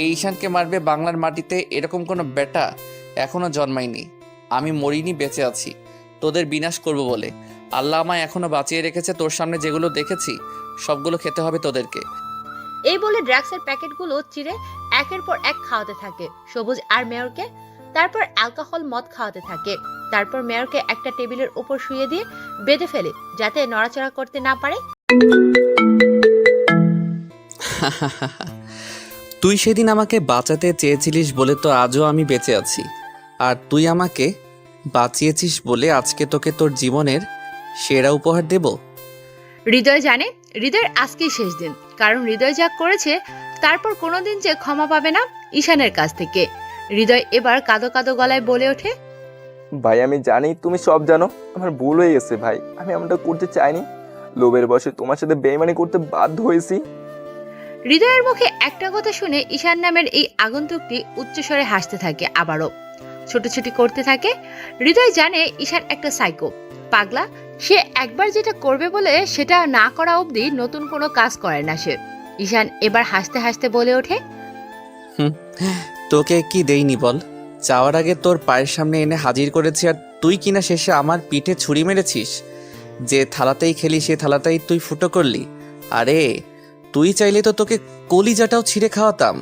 এই ঈশানকে মারবে বাংলার মাটিতে এরকম কোনো বেটা এখনো জন্মায়নি। আমি মরিনি, বেঁচে আছি তোদের বিনাশ করব বলে। আল্লাহ আমায় এখনো বাঁচিয়ে রেখেছে। তোর সামনে যেগুলো দেখেছি সবগুলো খেতে হবে তোদেরকে। এই বলে ড্রাগসের প্যাকেটগুলো চিরে একের পর এক খাওয়াতে থাকে সবুজ আর মেয়রকে। তারপর অ্যালকোহল মদ খাওয়াতে থাকে। তারপর মেয়রকে একটা টেবিলের উপর শুয়ে দিয়ে বেঁধে ফেলে যাতে নড়াচড়া করতে না পারে। তুই সেদিন আমাকে বাঁচাতে চেয়েছিলিস বলে তো আজও আমি বেঁচে আছি। আর তুই আমাকে বাঁচিয়েছিস বলে আজকে তোকে তোর জীবনের সেরা উপহার দেব। হৃদয় জানে হৃদয়ের আজকেই শেষ দিন, কারণ হৃদয় যা করেছে তারপর কোনোদিন যে ক্ষমা পাবে না ঈশানের কাছ থেকে। হৃদয় এবার কাঁদো কাঁদো গলায় বলে ওঠে, ভাই আমি জানি তুমি সব জানো, আমার ভুল হয়ে গেছে ভাই, আমি এমনটা করতে চাইনি, লোভের বশে তোমার সাথে বেইমানি করতে বাধ্য হয়েছি। হৃদয়ের মুখে একটা কথা শুনে ঈশান নামের এই আগন্তুকটি উচ্চস্বরে হাসতে থাকে, আবারও ছোটাছুটি করতে থাকে। হৃদয় জানে ঈশান একটা সাইকো পাগলা। সে একবার যেটা করবে বলে সেটা না করা অবধি নতুন কোনো কাজ করে না সে। ঈশান এবার হাসতে হাসতে বলে ওঠে, তোকে কি দেইনি বল? চাওয়ার আগে তোর পায়ের সামনে এনে হাজির করেছি, আর তুই কিনা শেষে আমার পিঠে ছুরি মেরেছিস। যে থালাতেই খেলি সে থালাতেই তুই ফুটো করলি। আরে তুই চাইলে তো তোকে কলিজাটাও ছিঁড়ে খাওয়াতাম,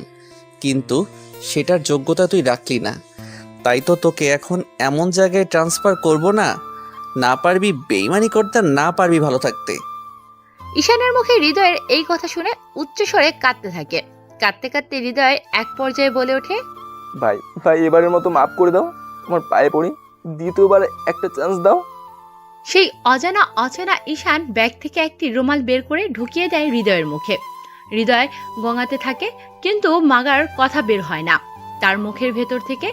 কিন্তু সেটার যোগ্যতা তুই রাখলি না। তাই তো তোকে এখন এমন জায়গায় ট্রান্সফার করব না, না পারবি বেইমানি করতে, না পারবি ভালো থাকতে। ঈশানের মুখে হৃদয়ের এই কথা শুনে উচ্চস্বরে কাঁদতে থাকে। কাঁদতে কাঁদতে হৃদয় এক পর্যায়ে বলে ওঠে, ভাই ভাই এবারের মতো মাফ করে দাও, তোমার পায়ে পড়ি, দ্বিতীয়বার একটা চান্স দাও। সেই অজানা অচেনা ঈশান ব্যাগ থেকে একটি রুমাল বের করে ঢুকিয়ে দেয় হৃদয়ের মুখে। হৃদয় গঙাতে থাকে, কিন্তু মাগার কথা বের হয় না তার মুখের ভেতর থেকে।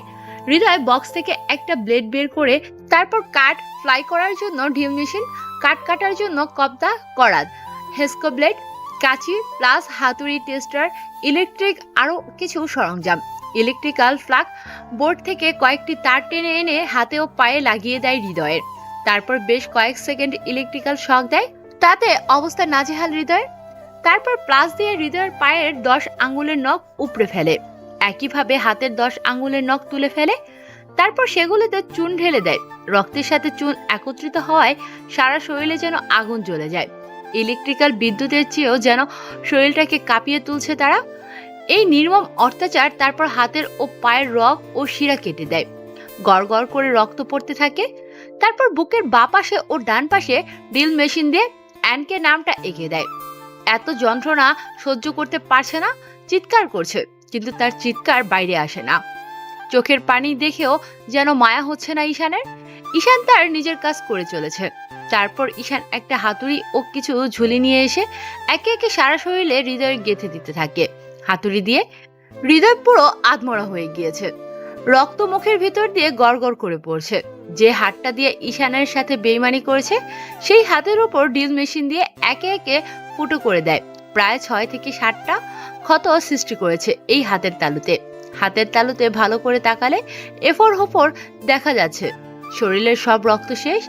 হৃদয় বক্স থেকে একটা ব্লেড বের করে তারপর কাঠ ফ্লাই করার জন্য ড্রিল মেশিন, কাঠ কাটার জন্য কব্দা করাত, হেস্কো ব্লেড, কাঁচি প্লাস হাতুড়ি, টেস্টার, ইলেকট্রিক আরও কিছু সরঞ্জাম, ইলেকট্রিক্যাল প্লাগ বোর্ড থেকে কয়েকটি তার টেনে এনে হাতে ও পায়ে লাগিয়ে দেয় হৃদয়ের। তারপর বেশ কয়েক সেকেন্ড ইলেকট্রিক্যাল শক দেয়, তাতে অবস্থা নাজেহাল হৃদয়ের। তারপর প্লাস দিয়ে হৃদয়ের পায়ের 10 আঙ্গুলের নখ উপড়ে ফেলে, একইভাবে হাতের 10 আঙ্গুলের নখ তুলে ফেলে। তারপর সেগুলোতে চুন ঢেলে দেয়। রক্তের সাথে চুন একত্রিত হওয়ায় সারা শরীরে যেন আগুন জ্বলে যায়। ইলেকট্রিক্যাল বিদ্যুতের চেয়েও যেন শরীরটাকে কাঁপিয়ে তুলছে তারা। এই নির্মম অত্যাচার। তারপর হাতের ও পায়ের রগ ও শিরা কেটে দেয়, গড় গড় করে রক্ত পড়তে থাকে। তারপর বুকের বাঁ পাশে ও ডান পাশে ড্রিল মেশিন দিয়ে অ্যানকে নামটা এঁকে দেয়। এত যন্ত্রণা সহ্য করতে পারছে না, চিৎকার করছে, কিন্তু তার চিৎকার বাইরে আসে না। চোখের পানি দেখেও যেন মায়া হচ্ছে না ঈশানের। ঈশান তার নিজের কাজ করে চলেছে। তারপর ঈশান একটা হাতুড়ি ও কিছু ঝুলি নিয়ে এসে একে একে সারা শরীরে হৃদয় গেঁথে দিতে থাকে। হাতুড়ি দিয়ে হৃদয় পুরো আধমরা হয়ে গিয়েছে, রক্ত মুখের ভিতর দিয়ে গড়গড় করে পড়ছে। যে হাতটা দিয়ে ঈশানের সাথে বেইমানি করেছে সেই হাতের উপর ড্রিল মেশিন দিয়ে একে একে ফুটো করে দেয়। প্রায় 6 থেকে 7টা ক্ষত সৃষ্টি করেছে এই হাতের তালুতে। হাতের তালুতে ভালো করে তাকালে এফোর হোফর দেখা যাচ্ছে। শরীরের সব রক্ত শেষ।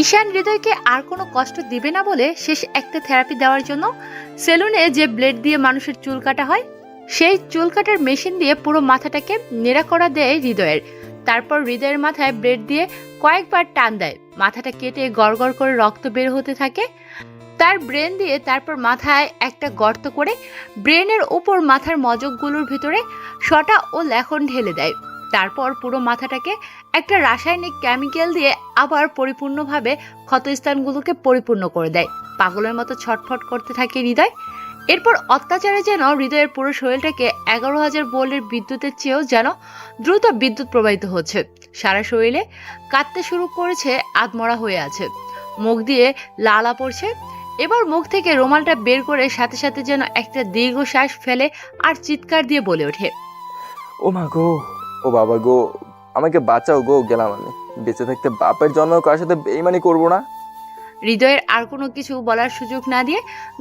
ঈশান হৃদয়কে আর কোনো কষ্ট দিবে না বলে শেষ একটা থেরাপি দেওয়ার জন্য সেলুনে যে ব্লেড দিয়ে মানুষের চুল কাটা হয় সেই চুল কাটার মেশিন দিয়ে পুরো মাথাটাকে নেড়া করা দেয় হৃদয়ের। তারপর হৃদয়ের মাথায় ব্লেড দিয়ে কয়েকবার টান দেয়, মাথাটা কেটে গড়গড় করে রক্ত বের হতে থাকে তার ব্রেন দিয়ে। তারপর মাথায় একটা গর্ত করে ব্রেনের উপর মাথার মজকগুলোর ভিতরে শটা ও লেখন ঢেলে দেয়। তারপর পুরো মাথাটাকে একটা রাসায়নিক কেমিক্যাল দিয়ে আবার পরিপূর্ণভাবে ক্ষতস্থানগুলোকে পরিপূর্ণ করে দেয়। পাগলের মতো ছটফট করতে থাকে হৃদয়। এরপর অত্যাচারে যেন হৃদয়ের পুরো শরীরটাকে 11,000 ভোল্টের বিদ্যুতের চেয়েও যেন দ্রুত বিদ্যুৎ প্রবাহিত হচ্ছে। সারা শরীরে কাঁদতে শুরু করেছে, আধমরা হয়ে আছে, মুখ দিয়ে লালা পড়ছে। এবার মুখ থেকে রুমালটা বের করে সাথে সাথে যেন একটা দীর্ঘশ্বাস ফেলে আর চিৎকার দিয়ে বলে ওঠে, ও মা গো, ও বাবা গো, আমাকে বাঁচাও গো, গেলাম আমি। বেঁচে থাকতে বাপের জন্ম কার সাথে বেইমানি করবো না। হৃদয়ের আর কোনো কিছু বলার সুযোগ না দিয়ে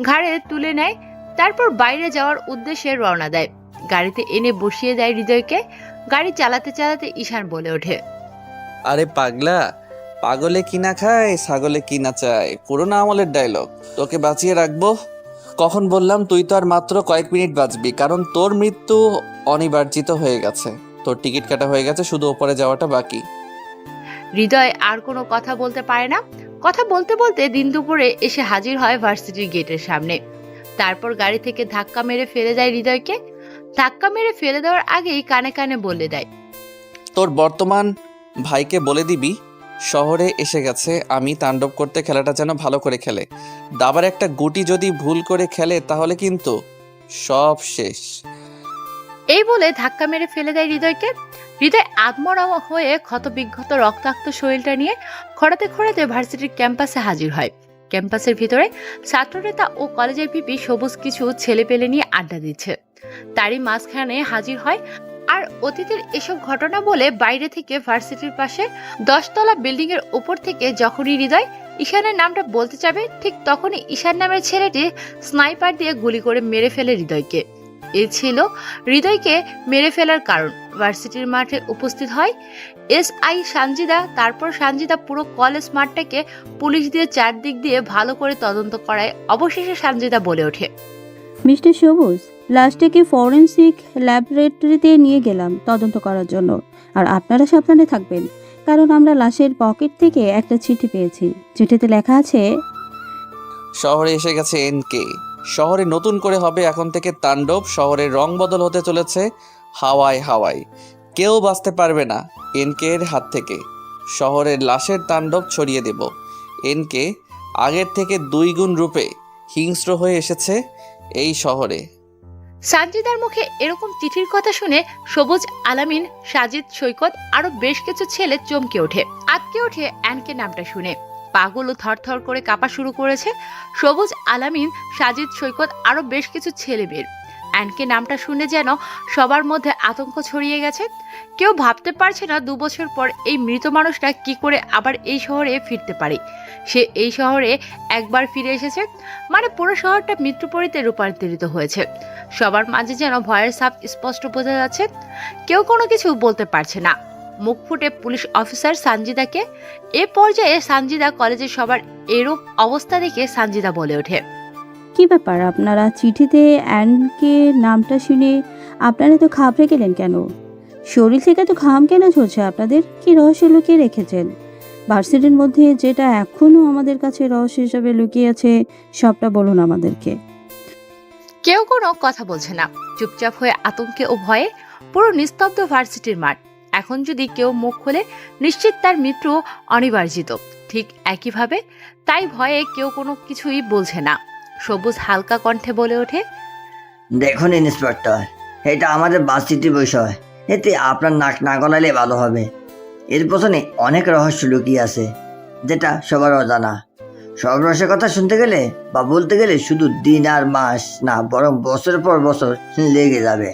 ঘাড়ে তুলে নেয়। তারপর বাইরে যাওয়ার উদ্দেশ্যে রওনা দেয়। গাড়িতে এনে বসিয়ে দেয় হৃদয়কে। গাড়ি চালাতে চালাতে ঈশান বলে ওঠে, আরে পাগলা, পাগলে কি না খায় ছাগলে কি না চায়, পুরোনো আমলের ডায়লগ। তোকে বাঁচিয়ে রাখবো, কখন বললাম তুই তো আর মাত্র কয়েক মিনিট বাঁচবি, কারণ তোর মৃত্যু অনিবার্জিত হয়ে গেছে। তোর টিকিট কাটা হয়ে গেছে, শুধু ওপরে যাওয়াটা বাকি। হৃদয় আর কোনো কথা বলতে পারে না। কথা বলতে বলতে দিন দুপুরে এসে হাজির হয় ভার্সিটির গেটের সামনে। তারপর গাড়ি থেকে ধাক্কা মেরে ফেলে দেয় হৃদয়কে। ধাক্কা মেরে ফেলে দেওয়ার আগেই কানে কানে বলে দেয়, তোর বর্তমান ভাইকে বলে দিবি শহরে এসে গেছে, আমি তাণ্ডব করতে, খেলাটা যেন ভালো করে খেলে। দাবার একটা গুটি যদি ভুল করে খেলে তাহলে কিন্তু সব শেষ। এই বলে ধাক্কা মেরে ফেলে দেয় হৃদয়কে। হৃদয় আত্মরা হয়ে ক্ষতবিক্ষত রক্তাক্ত শরীরটা নিয়ে খড়াতে খড়াতে ভার্সিটির ক্যাম্পাসে হাজির হয়। ক্যাম্পাসের ভিতরে ছাত্রনেতা ও কলেজের ভিপি সবুজ কিছু ছেলে পেলে নিয়ে আড্ডা দিচ্ছে। তারই মাঝখানে হাজির হয় আর অতীতের এসব ঘটনা বলে বাইরে থেকে ভার্সিটির পাশে 10 তলা বিল্ডিং এর উপর থেকে যখনই হৃদয় ঈশানের নামটা বলতে যাবে, ঠিক তখনই ঈশান নামের ছেলেটি স্নাইপার দিয়ে গুলি করে মেরে ফেলে হৃদয়কে। এ ছিল হৃদয়কে মেরে ফেলার কারণ। ভার্সিটির মাঠে উপস্থিত হয় এসআই সানজিদা। তারপর সানজিদা পুরো কলেজ মাঠটাকে পুলিশ দিয়ে চারদিক দিয়ে ভালো করে তদন্ত করায় অবশেষে সানজিদা বলে ওঠে, মিস্টার সবুজ, লাশটাকে ফরেনসিক ল্যাবরেটরিতে নিয়ে গেলাম তদন্ত করার জন্য। আর আপনারা সাবধানে থাকবেন, কারণ আমরা লাশের পকেট থেকে একটা চিঠি পেয়েছি। চিঠিতে লেখা আছে, শহরে এসে গেছে এনকে। শহরে নতুন করে হবে এখন থেকে তাণ্ডব। শহরের রং বদল হতে চলেছে হাওয়ায় হাওয়ায়। কেউ বাঁচতে পারবে না এনকে এর হাত থেকে। শহরের লাশের তাণ্ডব ছড়িয়ে দেব। এনকে আগের থেকে 2 গুণ রূপে হিংস্র হয়ে এসেছে এই শহরে। সানজিদার মুখে এরকম চিঠির কথা শুনে সবুজ, আলামিন, সাজিদ, সৈকত আরো বেশ কিছু ছেলে চমকে ওঠে, আটকে ওঠে অ্যানকে নামটা শুনে। পাগুলো থরথর করে কাঁপা শুরু করেছে। সবুজ, আলামিন, সাজিদ, সৈকত আরো বেশ কিছু ছেলে বের। অ্যানকে নামটা শুনে যেন সবার মধ্যে আতঙ্ক ছড়িয়ে গেছে। কেউ ভাবতে পারছে না 2 বছর পর এই মৃত মানুষটা কি করে আবার এই শহরে ফিরতে পারে। সে এই শহরে একবার ফিরে এসেছে, মানে পুরো শহরটা মৃত্যুপরিতে রূপান্তরিত হয়েছে। সবার মাঝে যেন ভয়ের ছাপ স্পষ্ট বোঝা যাচ্ছে। কেউ কোনো কিছু বলতে পারছে না। মুখ ফুটে পুলিশ অফিসার সানজিদাকে। এ পর্যায়ে সানজিদা কলেজের সবার এরূপ অবস্থা দেখে সানজিদা বলে ওঠে, কি ব্যাপার, আপনারা চিঠিতে অ্যানকে নামটা শুনে আপনারা তো ঘাবড়ে গেলেন কেন? শরীর থেকে তো ঘাম কেন ঝরছে আপনাদের? কি রহস্য লুকিয়ে রেখেছেন? ভার্সিটির মধ্যে যেটা এখনো আমাদের কাছে রহস্য হিসাবে লুকিয়ে আছে, সবটা বলুন আমাদেরকে। কেউ কোনো কথা বলছে না। চুপচাপ হয়ে আতঙ্কে ও ভয়ে পুরো নিস্তব্ধ ভার্সিটির মাঠ। এখন যদি কেউ মুখ খোলে নিশ্চিত তার মৃত্যু অনিবার্জিত। ঠিক একইভাবে তাই ভয়ে কেউ কোনো কিছুই বলছে না। সবুজ হালকা কণ্ঠে বলে ওঠে, দেখুন ইন্সপেক্টর, এটা আমাদের ভার্সিটির বিষয়, এতে আপনার নাক না গলালে ভালো হবে। এর পেছনে অনেক রহস্য লুকিয়ে আছে, যেটা সবার অজানা। সব রহস্যের কথা শুনতে গেলে বা বলতে গেলে শুধু দিন আর মাস না, বরং বছরের পর বছর লেগে যাবে।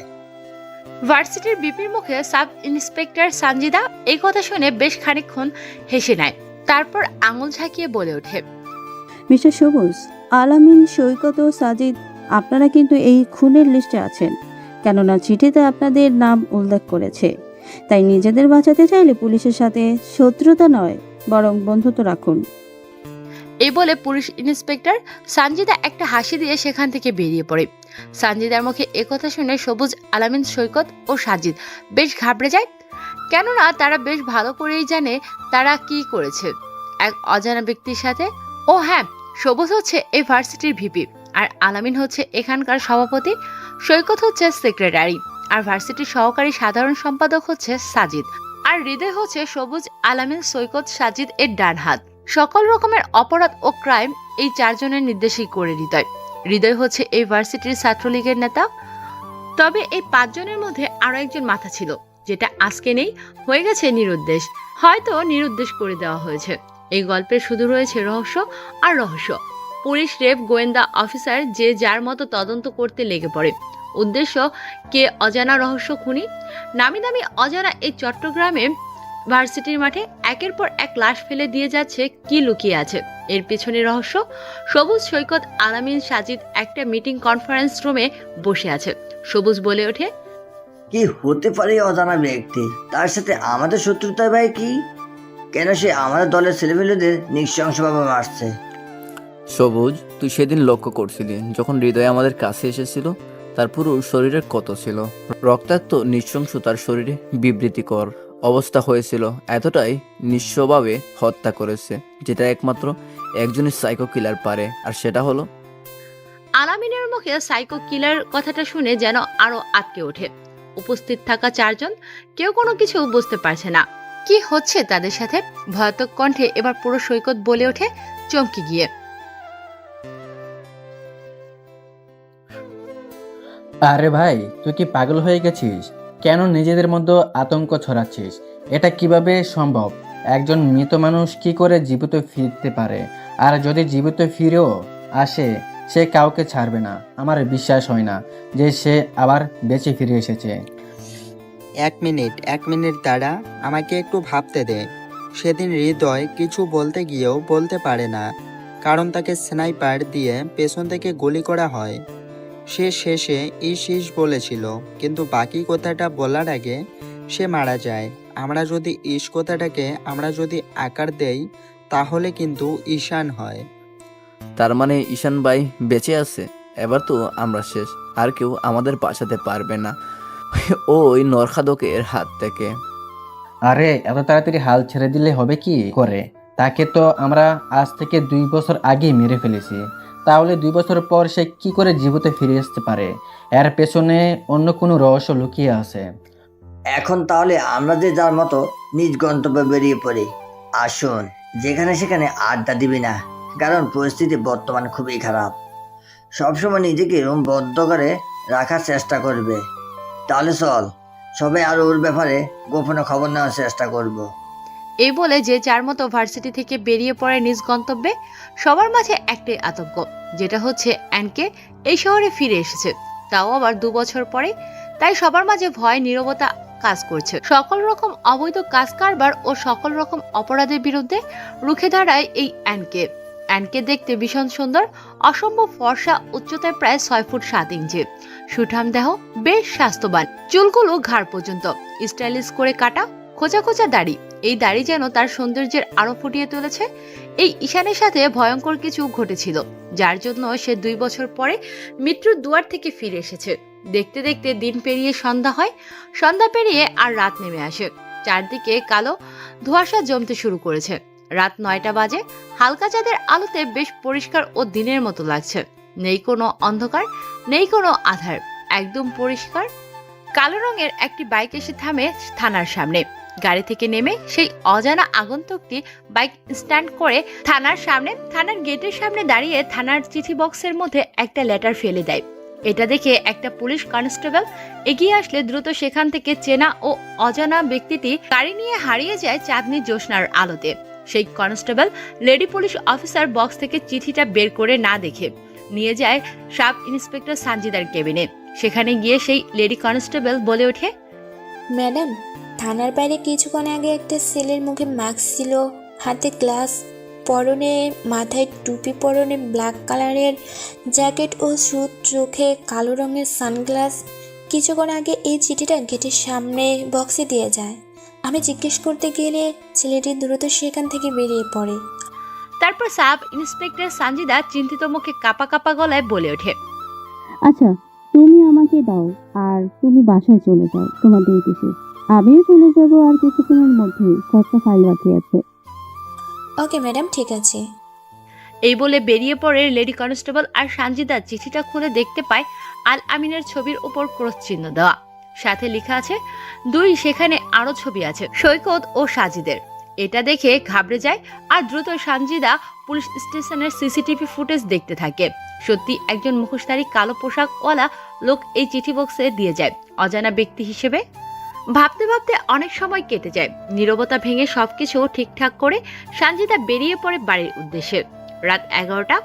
ভার্সিটির বিপির মুখে সাব ইন্সপেক্টর সানজিদা এই কথা শুনে বেশ খানিকক্ষণ হেসে নেয়। তারপর আঙুল ঝাঁকিয়ে বলে ওঠে, মিস্টার সবুজ, আলামিন, সৈকত ও সাজিদ, আপনারা কিন্তু এই খুনের লিস্টে আছেন, কেননা চিঠিতে আপনাদের নাম উল্লেখ করেছে। তাই নিজেদের বাঁচাতে চাইলে পুলিশের সাথে শত্রুতা নয়, বরং বন্ধুত্ব রাখুন। এই বলে পুলিশ ইন্সপেক্টর সানজিদা একটা হাসি দিয়ে সেখান থেকে বেরিয়ে পড়ে। সানজিদার মুখে একথা শুনে সবুজ, আলামিন, সৈকত ও সাজিদ বেশ ঘাবড়ে যায়। কেননা তারা বেশ ভালো করেই জানে তারা কি করেছে এক অজানা ব্যক্তির সাথে। ও হ্যাঁ, সবুজ হচ্ছে এই ভার্সিটির ভিপি, আর আলামিন হচ্ছে এখানকার সভাপতি, সৈকত হচ্ছে সেক্রেটারি, আর ভার্সিটির সহকারী সাধারণ সম্পাদক হচ্ছে সাজিদ, আর হৃদয় হচ্ছে সবুজ, আলামিন, সৈকত, সাজিদ এর ডান হাত। সকল রকমের অপরাধ ও ক্রাইম এই 4 জনের নির্দেশই করে হৃদয়। হৃদয় হচ্ছে এই ভার্সিটির ছাত্রলীগের নেতা। তবে এই 5 জনের মধ্যে আরো একজন মাথা ছিল, যেটা আজকে নেই, হয়ে গেছে নিরুদ্দেশ। হয়তো নিরুদ্দেশ করে দেওয়া হয়েছে। এই গল্পে শুধু রয়েছে রহস্য আর রহস্য। পুলিশ, রেব, গোয়েন্দা অফিসার যে যার মতো তদন্ত করতে লেগে পড়ে। উদ্দেশ্য কে অজানা রহস্য খুনি। নামি দামি অজানা এই চট্টগ্রামে ভার্সিটির মাঠে একের পর এক লাশ ফেলে দিয়ে যাচ্ছে কি লুকিয়ে আছে এর পিছনে রহস্য। সবুজ, সৈকত, আলামিন, সাজিদ একটা মিটিং কনফারেন্স রুমে বসে আছে। সবুজ বলে ওঠে, কি হতে পারে অজানা ব্যক্তি? তার সাথে আমাদের শত্রুতা ভাই কি? কেন সে আমাদের দলের ছেলেমেয়েদের নৃশংসভাবে মারছে? সবুজ, তুই সেদিন লক্ষ্য করছিলি যখন হৃদয় আমাদের কাছে এসেছিল, তার পুরো শরীরে ক্ষত ছিল, রক্তাক্ত নৃশংস, তার শরীরে বিবৃতিকর অবস্থা হয়েছিল। এতটাই নিঃস্বভাবে হত্যা করেছে, যেটা একমাত্র একজনই সাইকো কিলার পারে, আর সেটা হলো আলামিনের মুখে সাইকো কিলার কথাটা শুনে যেন আরো আটকে ওঠে। উপস্থিত থাকা চারজন কেউ কোনো কিছু বুঝতে পারছে না কি হচ্ছে তাদের সাথে। ভয়াতক কণ্ঠে এবার পুরো সৈকত বলে ওঠে চমকে গিয়ে। আরে ভাই, তুই কি পাগল হয়ে গেছিস? কেন নিজেদের মধ্যে আতঙ্ক ছড়াচ্ছিস? এটা কিভাবে সম্ভব? একজন মৃত মানুষ কি করে জীবিত ফিরতে পারে? আর যদি জীবিত ফিরেও আসে, সে কাউকে ছাড়বে না। আমার বিশ্বাস হয় না যে সে আবার বেঁচে ফিরে এসেছে। এক মিনিট দাঁড়া, আমাকে একটু ভাবতে দে। সেদিন হৃদয় কিছু বলতে গিয়েও বলতে পারে না, কারণ তাকে স্নাইপার দিয়ে পেছন থেকে গুলি করা হয়। সে শেষে ইস বলেছিল, কিন্তু বাকি কথাটা বলার আগে সে মারা যায়। আমরা যদি আকার দেই তাহলে কিন্তু ঈশান হয়। তার মানে ঈশান ভাই বেঁচে আছে। এবার তো আমরা শেষ, আর কেউ আমাদের বাঁচাতে পারবে না ওই নরখাদকের হাত থেকে। আরে এত তাড়াতাড়ি হাল ছেড়ে দিলে হবে কি করে? তাকে তো আমরা আজ থেকে 2 বছর আগেই মেরে ফেলেছি। তাহলে 2 বছর পর সে কি করে জীবিত ফিরে আসতে পারে? এর পেছনে অন্য কোনো রহস্য লুকিয়ে আছে। এখন তাহলে আমরা যে যার মতো নিজ গন্তব্যে বেরিয়ে পড়ি। আসুন, যেখানে সেখানে আড্ডা দিবি না, কারণ পরিস্থিতি বর্তমান খুবই খারাপ। সবসময় নিজেকে বদ্ধ করে রাখার চেষ্টা করবে। তাহলে চল, সবাই আরও ওর ব্যাপারে গোপনে খবর নেওয়ার চেষ্টা করব। এই বলে যে যার মতো ভার্সিটি থেকে বেরিয়ে পড়ে নিজ গন্তব্যে। সবার মাঝে একটাই আতঙ্ক, যেটা হচ্ছে অ্যানকে এই শহরে ফিরে এসেছে, তাও আবার 2 বছর পরে। তাই সবার মাঝে ভয় নীরবতা কাজ করছে। সকল রকম অবৈধ কাজ কারবার ও সকল রকম অপরাধের বিরুদ্ধে রুখে দাঁড়ায় এই অ্যানকে দেখতে ভীষণ সুন্দর, অসম্ভব ফর্সা, উচ্চতায় প্রায় 6 ফুট 7 ইঞ্চি, সুঠাম দেহ, বেশ স্বাস্থ্যবান, চুলগুলো ঘাড় পর্যন্ত, স্টাইলিশ করে কাটা, খোঁচা খোঁচা দাড়ি। এই দাড়ি যেন তার সৌন্দর্যের আরো ফুটিয়ে তুলেছে। এই ঈশানের সাথে ভয়ঙ্কর কিছু ঘটেছিল, যার জন্য সে 2 বছর পরে মৃত্যুর দুয়ার থেকে ফিরে এসেছে। দেখতে দেখতে দিন পেরিয়ে সন্ধ্যা হয়, সন্ধ্যা পেরিয়ে আর রাত নেমে আসে। চারদিকে কালো ধোঁয়াশা জমতে শুরু করেছে। রাত 9টা বাজে। হালকা চাঁদের আলোতে বেশ পরিষ্কার ও দিনের মতো লাগছে। নেই কোনো অন্ধকার, নেই কোনো আধার, একদম পরিষ্কার। কালো রঙের একটি বাইক এসে থামে থানার সামনে। গাড়ি থেকে নেমে সেই অজানা আগন্তুকটি বাইক স্ট্যান্ড করে থানার গেটের সামনে দাঁড়িয়ে থানার চিঠি বক্সের মধ্যে একটা লেটার ফেলে দেয়। এটা দেখে একটা পুলিশ কনস্টেবল এগিয়ে আসলে দ্রুত সেখান থেকে চেনা ও অজানা ব্যক্তিটি গাড়ি নিয়ে হারিয়ে যায় চাঁদনি জ্যোৎস্নার আলোতে। সেই constable lady police officer box থেকে চিঠিটা বের করে না দেখে নিয়ে যায় সাব ইন্সপেক্টর সানজিদার কেবিনে। সেখানে গিয়ে সেই লেডি কনস্টেবল বলে ওঠে, ম্যাডাম, থানার বাইরে কিছুক্ষণ আগে একটা ছেলের মুখে মাস্ক ছিল, হাতে গ্লাস, পরনে মাথায় টুপি, পরনে ব্ল্যাক কালারের জ্যাকেট ও স্যুট, চোখে কালো রঙের সানগ্লাস। কিছুক্ষণ আগে এই চিঠিটা গেটের সামনে বক্সে দিয়ে যায়। আমি জিজ্ঞেস করতে গেলে ছেলেটি দ্রুত সেখান থেকে বেরিয়ে পড়ে। তারপর সাব ইন্সপেক্টর সানজিদা চিন্তিত মুখে কাপা কাপা গলায় বলে ওঠে, আচ্ছা, তুমি আমাকে দাও আর তুমি বাসায় চলে যাও, তোমার ডিউটি শেষ। আমিও চলে যাব আর কিছুক্ষণের মধ্যেই, কয়েকটা ফাইল বাকি আছে। ওকে ম্যাডাম, ঠিক আছে। এই বলে বেরিয়ে পড়ে লেডি কনস্টেবল। আর সানজিদা চিঠিটা খুলে দেখতে পায় আল আমিনের ছবির উপর ক্রস চিহ্ন দেওয়া, সাথে লেখা আছে 2। সেখানে আরো ছবি আছে সৈকত ও সাজিদের। এটা দেখে ঘাবড়ে যায় আর দ্রুত সানজিদা পুলিশ স্টেশনের সিসিটিভি ফুটেজ দেখতে থাকে। সত্যি একজন মুখোশধারী কালো পোশাকওয়ালা লোক এই চিঠি বক্সে দিয়ে যায় অজানা ব্যক্তি হিসেবে। ভাবতে ভাবতে অনেক সময় কেটে যায়। নীরবতা ভেঙে সবকিছু ঠিকঠাক করে সানজিদা বেরিয়ে পড়ে বাড়ির উদ্দেশ্যে। রাত 11টা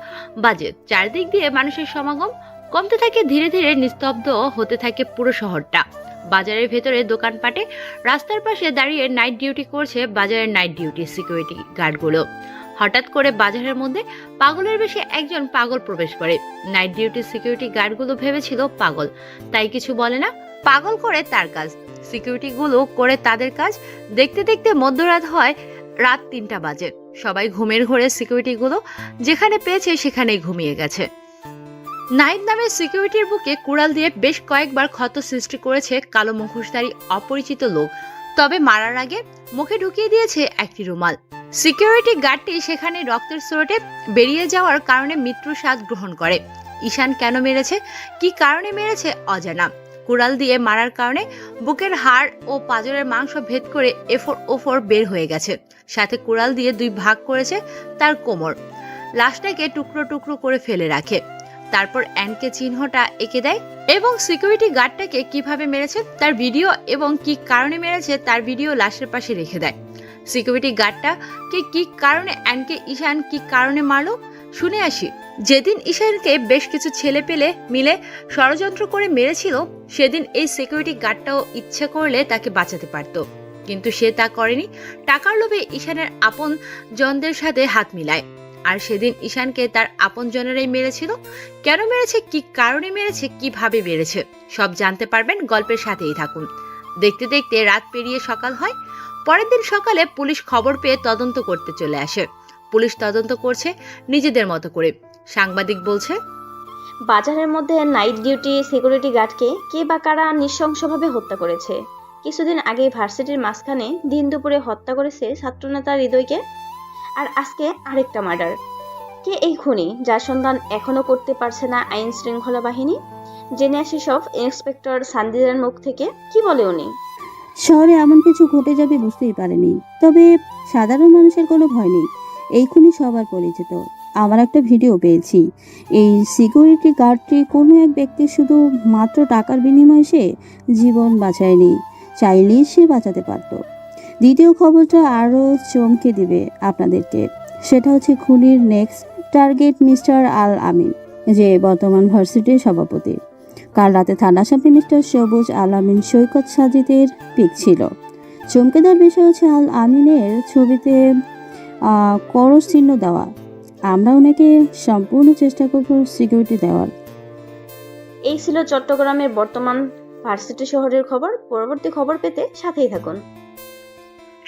বাজে। চারদিক দিয়ে মানুষের সমাগম কমতে থাকে, ধীরে ধীরে নিস্তব্ধ হতে থাকে পুরো শহরটা। বাজারের ভেতরে দোকানপাটে রাস্তার পাশে দাঁড়িয়ে নাইট ডিউটি করছে বাজারের নাইট ডিউটি সিকিউরিটি গার্ডগুলো। হঠাৎ করে বাজারের মধ্যে পাগলের বেশে একজন পাগল প্রবেশ করে। নাইট ডিউটি সিকিউরিটি গার্ডগুলো ভেবেছিল পাগল, তাই কিছু বলে না। পাগল করে তার কাজ, সিকিউরিটি গুলো করে তাদের কাজ। দেখতে দেখতে মধ্যরাত হয়, রাত 3টা বাজে। সবাই ঘুমের ঘোরে সিকিউরিটিগুলো যেখানে পেয়েছে সেখানেই ঘুমিয়ে গেছে। নাইদ নামের সিকিউরিটির বুকে কুড়াল দিয়ে বেশ কয়েকবার ক্ষত সৃষ্টি করেছে কালো মুখোশধারী অপরিচিত লোক, তবে মারার আগে মুখে ঢুকিয়ে দিয়েছে একটি রুমাল। সিকিউরিটি গার্ডটি সেখানে রক্তের স্রোতে বেরিয়ে যাওয়ার কারণে মৃত্যুর স্বাদ গ্রহণ করে। ঈশান কেন মেরেছে, কি কারণে মেরেছে অজানা। কুড়াল দিয়ে মারার কারণে বুকের হাড় ও পাঁজরের মাংস ভেদ করে এফোর ওফোর বের হয়ে গেছে, সাথে কুড়াল দিয়ে 2 ভাগ করেছে তার কোমর। লাশটাকে টুকরো টুকরো করে ফেলে রাখে, তারপর অ্যানকে চিহ্নটা এঁকে দেয় এবং সিকিউরিটি গার্ডটাকে কিভাবে মেরেছে তার ভিডিও এবং কি কারণে মেরেছে তার ভিডিও লাশের পাশে রেখে দেয়। সিকিউরিটি গার্ডটাকে কি কারণে অ্যানকে ঈশান কি কারণে মারলো শুনে আসি। যেদিন ঈশানকে বেশ কিছু ছেলে পেলে মিলে ষড়যন্ত্র করে মেরেছিল, সেদিন এই সিকিউরিটি গার্ডটাও ইচ্ছে করলে তাকে বাঁচাতে পারত, কিন্তু সে তা করেনি। টাকার লোভে ঈশানের আপন জনদের সাথে হাত মিলায়। আর সেদিন ঈশানকে তার আপন জনেরাই মেরেছিল। কেন মেরেছে, কি কারণে মেরেছে, কিভাবে মেরেছে, সব জানতে পারবেন। গল্পের সাথেই থাকুন। দেখতে দেখতে রাত পেরিয়ে সকাল হয়। পরের দিন সকালে পুলিশ খবর পেয়ে তদন্ত করতে চলে আসে। পুলিশ তদন্ত করছে নিজেদের মতো করে। সাংবাদিক বলছে, বাজারের মধ্যে নাইট ডিউটি সিকিউরিটি গার্ডকে কে বা কারা নৃশংসভাবে হত্যা করেছে। কিছুদিন আগে ভার্সিটির মাঝখানে দিন দুপুরে হত্যা করেছে ছাত্রনেতা হৃদয়কে। আর আজকে আরেকটা মার্ডার। কে এই খুনি, যার সন্ধান এখনো করতে পারছে না আইন শৃঙ্খলা বাহিনী? জেনে আসি সব ইন্সপেক্টর সানজিদার মুখ থেকে। কি বলে উনি? শহরে এমন কিছু ঘটে যাবে বুঝতেই পারেনি, তবে সাধারণ মানুষের কোনো ভয় নেই। এই খুনি সবার পরিচিত। আমার একটা ভিডিও পেয়েছি। এই সিকিউরিটি গার্ডটি কোনো এক ব্যক্তি শুধু মাত্র টাকার বিনিময়ে সে জীবন বাঁচায়নি, চাইলেই সে বাঁচাতে পারত। দ্বিতীয় খবরটা আরও চমকে দিবে আপনাদেরকে। সেটা হচ্ছে খুনির নেক্সট টার্গেট মিস্টার আল আমিন, যে বর্তমান ভার্সিটির সভাপতি। কাল রাতে থানার সামনে মিস্টার সবুজ আল আমিন সৈকত সাজিদের পিক ছিল। চমকে দেওয়ার বিষয় হচ্ছে আল আমিনের ছবিতে করস চিহ্ন দেওয়া। আমরা ওনাকে সম্পূর্ণ চেষ্টা করব সিকিউরিটি দেওয়ার। এই ছিল চট্টগ্রামের বর্তমান ভার্সিটি শহরের খবর। পরবর্তী খবর পেতে সাথেই থাকুন।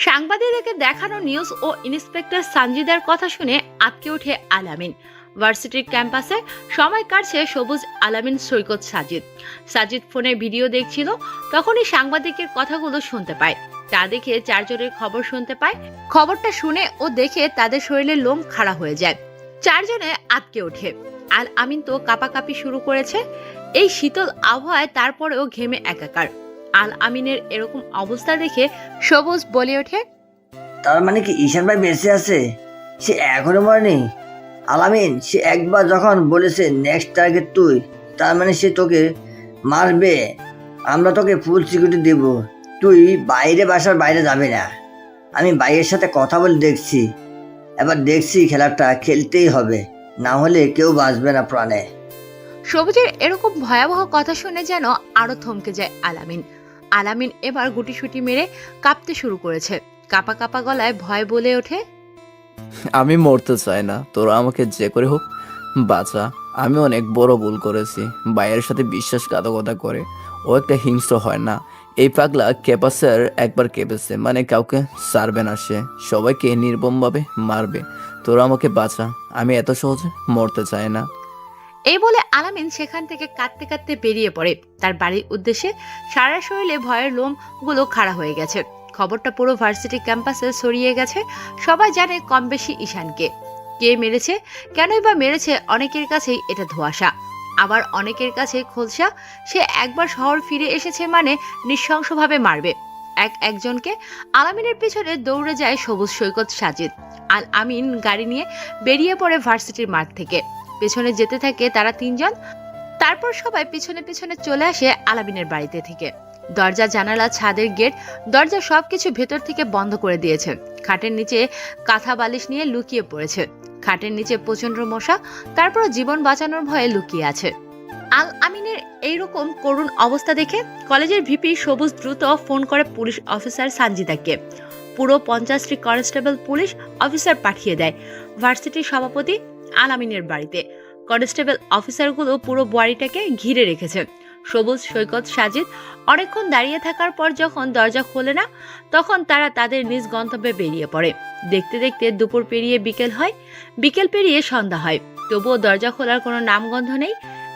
সাংবাদিকদেরকে দেখানো নিউজ ও ইন্সপেক্টর সানজিদার কথা শুনে আটকে ওঠে আল আমিন। ভার্সিটির ক্যাম্পাসে সময় কাটছে সবুজ, আলামিন, সৈকত, সাজিদ ফোনে ভিডিও দেখছিল। তখনই সাংবাদিকের কথাগুলো শুনতে পায়। তা দেখে 4 জনের খবর শুনতে পায়। খবরটা শুনে ও দেখে তাদের শরীরে লোম খাড়া হয়ে যায়। 4 জনে আটকে ওঠে। আল আমিন তো কাঁপাকাঁপি শুরু করেছে এই শীতল আবহাওয়ায়, তারপরেও ঘেমে একাকার। আল আমিনের এরকম অবস্থা দেখে সবুজ বলে ওঠে, তার মানে কি ঈশান ভাই বেঁচে আছে? সে এখনো মরেনি? আলামিন, সে একবার যখন বলেছে নেক্সট টার্গেট তুই, তার মানে সে তোকে মারবে। আমরা তোকে ফুল সিকিউরিটি দেব। তুই বাসার বাইরে যাবি না। আমি ভাইয়ের সাথে কথা বলে দেখছি। এবার দেখছি খেলাটা খেলতেই হবে, না হলে কেউ বাঁচবে না প্রাণে। সবুজের এরকম ভয়াবহ কথা শুনে যেন আরো থমকে যায় আলামিন। আলামিন এবার গুটিসুটি মেরে কাঁপতে শুরু করেছে। কাঁপা কাঁপা গলায় ভয় বলে ওঠে, আমি মরতে চাই না, তোরা আমাকে যে করে হোক বাঁচা। আমি অনেক বড় ভুল করেছি। ভাইয়ের সাথে বিশ্বাসঘাতকতা করে ও একটা হিংস্র হয় না। এই পাগলা ক্যাপাসের একবার কেঁপেছে মানে কাউকে ছাড়বে না, সে সবাইকে নির্মমভাবে মারবে। তোরা আমাকে বাঁচা, আমি এত সহজে মরতে চাই না। এই বলে আলামিন সেখান থেকে কাঁদতে কাঁদতে বেরিয়ে পড়ে তার বাড়ির উদ্দেশ্যে। সারা শরীরে ভয়ের লোম গুলো খাড়া হয়ে গেছে। খবরটা পুরো ভার্সিটি ক্যাম্পাসে ছড়িয়ে গেছে। সবাই জানে কম বেশি ঈশানকে। কে মেরেছে, কেনই বা মেরেছে, অনেকের কাছেই এটা ধোঁয়াশা, আবার অনেকের কাছে খোলসা। সে একবার শহর ফিরে এসেছে মানে নৃশংসভাবে মারবে একজনকে। আলামিনের পিছনে দৌড়ে যায় সবুজ, সৈকত, সাজিদ। আল আমিন গাড়ি নিয়ে বেরিয়ে পড়ে ভার্সিটির মাঠ থেকে। পেছনে যেতে থাকে তারা 3 জন। তারপর সবাই পিছনে পিছনে চলে আসে আলামিনের বাড়িতে থেকে। দরজা, জানালা, ছাদের গেট, দরজা সবকিছু ভেতর থেকে বন্ধ করে দিয়েছে। খাটের নিচে কাঁথা বালিশ নিয়ে লুকিয়ে পড়েছে। খাটের নিচে প্রচন্ড মশা, তারপর জীবন বাঁচানোর ভয়ে লুকিয়ে আছে। আল আমিনের এইরকম করুণ অবস্থা দেখে কলেজের ভিপি সবুজ দ্রুত ফোন করে পুলিশ অফিসার সানজিদাকে। পুরো 50টি কনস্টেবল পুলিশ অফিসার পাঠিয়ে দেয় ভার্সিটির সভাপতি আল আমিনের বাড়িতে। কনস্টেবল অফিসারগুলো পুরো বাড়িটাকে ঘিরে রেখেছে। সবুজ, সৈকত, সাজিদ অনেকক্ষণ দাঁড়িয়ে থাকার পর যখন দরজা খোলে না, তখন তারা তাদের নিজ গন্তব্যে বেরিয়ে পড়ে। দেখতে দেখতে দুপুর পেরিয়ে বিকেল হয়, বিকেল পেরিয়ে সন্ধ্যা হয়, তবুও দরজা খোলার কোনো নামগন্ধ নেই।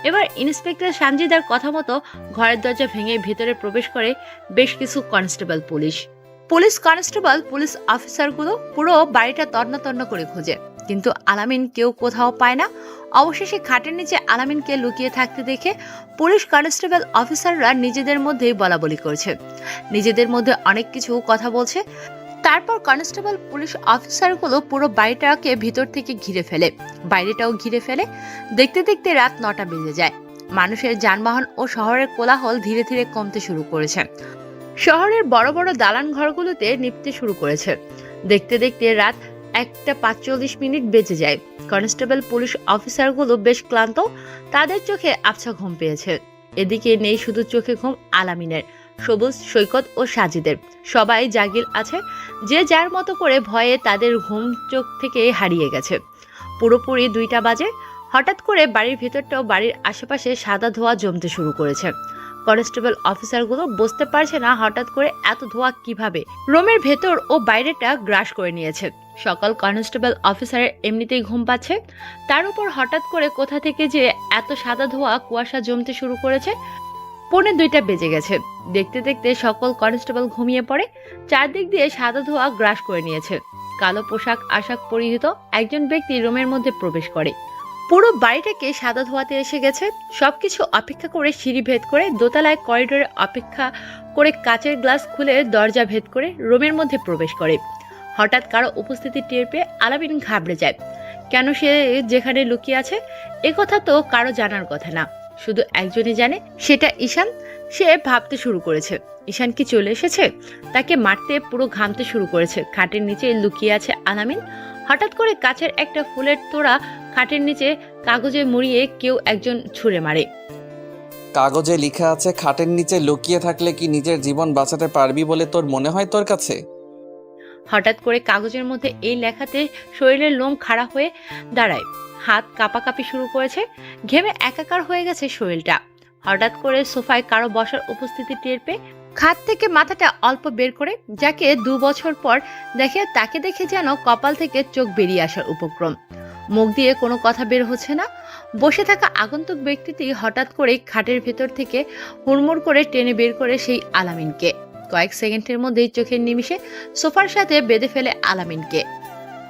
এবার ইন্সপেক্টর সানজিদার কথা মতো ঘরের দরজা ভেঙে ভেতরে প্রবেশ করে বেশ কিছু কনস্টেবল পুলিশ কনস্টেবল পুলিশ অফিসারগুলো পুরো বাড়িটা তন্ন করে খোঁজে, কিন্তু আলামিন কেউ কোথাও পায় না। অবশেষে খাটের নিচে আলামিনকে লুকিয়ে থাকতে দেখে পুলিশ কনস্টেবল অফিসাররা নিজেদের মধ্যেই বলাবলি করছে, নিজেদের মধ্যে অনেক কিছু কথা বলছে। তারপর কনস্টেবল পুলিশ অফিসারগুলো পুরো বাড়িটাকে ভিতর থেকে ঘিরে ফেলে, বাইরেটাও ঘিরে ফেলে। দেখতে দেখতে রাত 9টা বেজে যায়। মানুষের যানবাহন ও শহরের কোলাহল ধীরে ধীরে কমতে শুরু করেছে। শহরের বড় বড় দালান ঘরগুলোতে নিভতে শুরু করেছে। দেখতে দেখতে রাত 1:45 বেজে যায়। কনস্টেবল পুলিশ অফিসারগুলো বেশ ক্লান্ত, তাদের চোখে আবছা ঘুম পেয়েছে। এদিকে নেই শুধু চোখে ঘুম আলামিনের, সবুজ, সৈকত ও সাজিদের। সবাই জাগিল আছে, যে যার মতো করে ভয়ে তাদের ঘুম চোখ থেকে হারিয়ে গেছে। পুরোপুরি 2টা বাজে। হঠাৎ করে বাড়ির ভেতরটাও বাড়ির আশেপাশে সাদা ধোঁয়া জমতে শুরু করেছে। কনস্টেবল অফিসারগুলো বুঝতে পারছে না হঠাৎ করে এত ধোঁয়া কিভাবে রুমের ভেতর ও বাইরেটা গ্রাস করে নিয়েছে। সকল কনস্টেবল অফিসারের এমনিতেই ঘুম পাচ্ছে, তার উপর হঠাৎ করে কোথা থেকে যে এত সাদা ধোঁয়া কুয়াশা জমতে শুরু করেছে। 1:45 বেজে গেছে। দেখতে দেখতে সকল কনস্টেবল ঘুমিয়ে পড়ে। চারদিক দিয়ে সাদা ধোঁয়া গ্রাস করে নিয়েছে। কালো পোশাক আশাক পরিহিত একজন ব্যক্তি রুমের মধ্যে প্রবেশ করে। পুরো বাড়িটাকে সাদা ধোঁয়াতে এসে গেছে। সবকিছু অপেক্ষা করে সিঁড়ি ভেদ করে দোতলায় করিডোরে অপেক্ষা করে কাচের গ্লাস খুলে দরজা ভেদ করে রুমের মধ্যে প্রবেশ করে। হঠাৎ কারো উপস্থিতি টের পেয়ে আলামিন ঘাবড়ে যায়। কেন সে যেখানে লুকিয়ে আছে একথা তো কারো জানার কথা না, শুধু একজনই জানে, সেটা ঈশান। সে ভাবতে শুরু করেছে, ঈশান কি চলে এসেছে? তাকে মারতে পুরো ঘামতে শুরু করেছে। খাটের নিচে লুকিয়ে আছে আলামিন। হঠাৎ করে কাচের একটা ফুলের তোড়া খাটের নিচে কাগজে মুড়িয়ে কেউ একজন ছুঁড়ে মারে। কাগজে লেখা আছে খাটের নিচে লুকিয়ে থাকলে কি নিজের জীবন বাঁচাতে পারবি বলে তোর মনে হয় তোর কাছে? হঠাৎ করে কাগজের মধ্যে এই লেখাতে শরীরের লোম খাড়া হয়ে দাঁড়ায়, হাত কাঁপাকাঁপি শুরু করেছে, ঘেমে একাকার হয়ে গেছে শরীরটা। হঠাৎ করে সোফায় কারো বসার উপস্থিতি টের পেয়ে খাট থেকে মাথাটা অল্প বের করে যাকে 2 বছর পর দেখে তাকে দেখে যেন কপাল থেকে চোখ বেরিয়ে আসার উপক্রম। মুখ দিয়ে কোনো কথা বের হচ্ছে না। বসে থাকা আগন্তুক ব্যক্তিটি হঠাৎ করে খাটের ভেতর থেকে হুড়মুড় করে টেনে বের করে সেই আলামিনকে। কয়েক সেকেন্ডের মধ্যেই চোখের নিমিষে সোফার সাথে বেঁধে ফেলে আলামিনকে।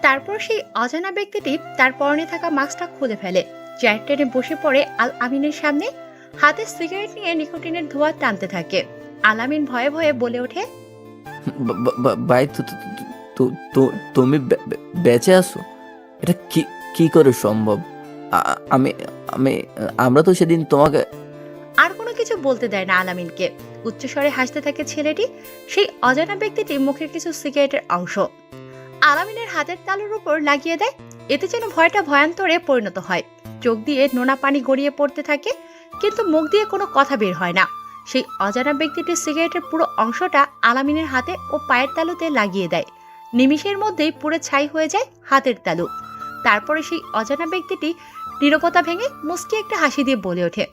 তারপর সেই অজানা ব্যক্তিটি তার পরনে থাকা মাস্কটা খুলে ফেলে, চেয়ার টেনে বসে পড়ে আল আমিনের সামনে। হাতে সিগারেট নিয়ে নিকোটিনের ধোঁয়া টানতে থাকে। আলামিন ভয়ে ভয়ে বলে ওঠে, ভাই তুমি বেঁচে আছো? এটা কি করে সম্ভব? আমি আমি আমরা তো সেদিন তোমাকে। আর কোনো কিছু বলতে দেয় না আলামিনকে। উচ্চস্বরে হাসতে থাকে ছেলেটি। সেই অজানা ব্যক্তিটি মুখের কিছু সিগারেটের অংশ আলামিনের হাতের তালুর উপর লাগিয়ে দেয়। এতে যেন ভয়টা ভয়ান্তরে পরিণত হয়। চোখ দিয়ে নোনা পানি গড়িয়ে পড়তে থাকে, কিন্তু মুখ দিয়ে কোনো কথা বের হয় না। সেই অজানা ব্যক্তিটির সিগারেটের পুরো অংশটা আলামিনের হাতে ও পায়ের তালুতে লাগিয়ে দেয়। নিমিষের মধ্যেই পুরো ছাই হয়ে যায় হাতের তালু। তারপরে সেই অজানা ব্যক্তিটি নীরবতা ভেঙে মুস্কি একটা হাসি দিয়ে বলে ওঠে,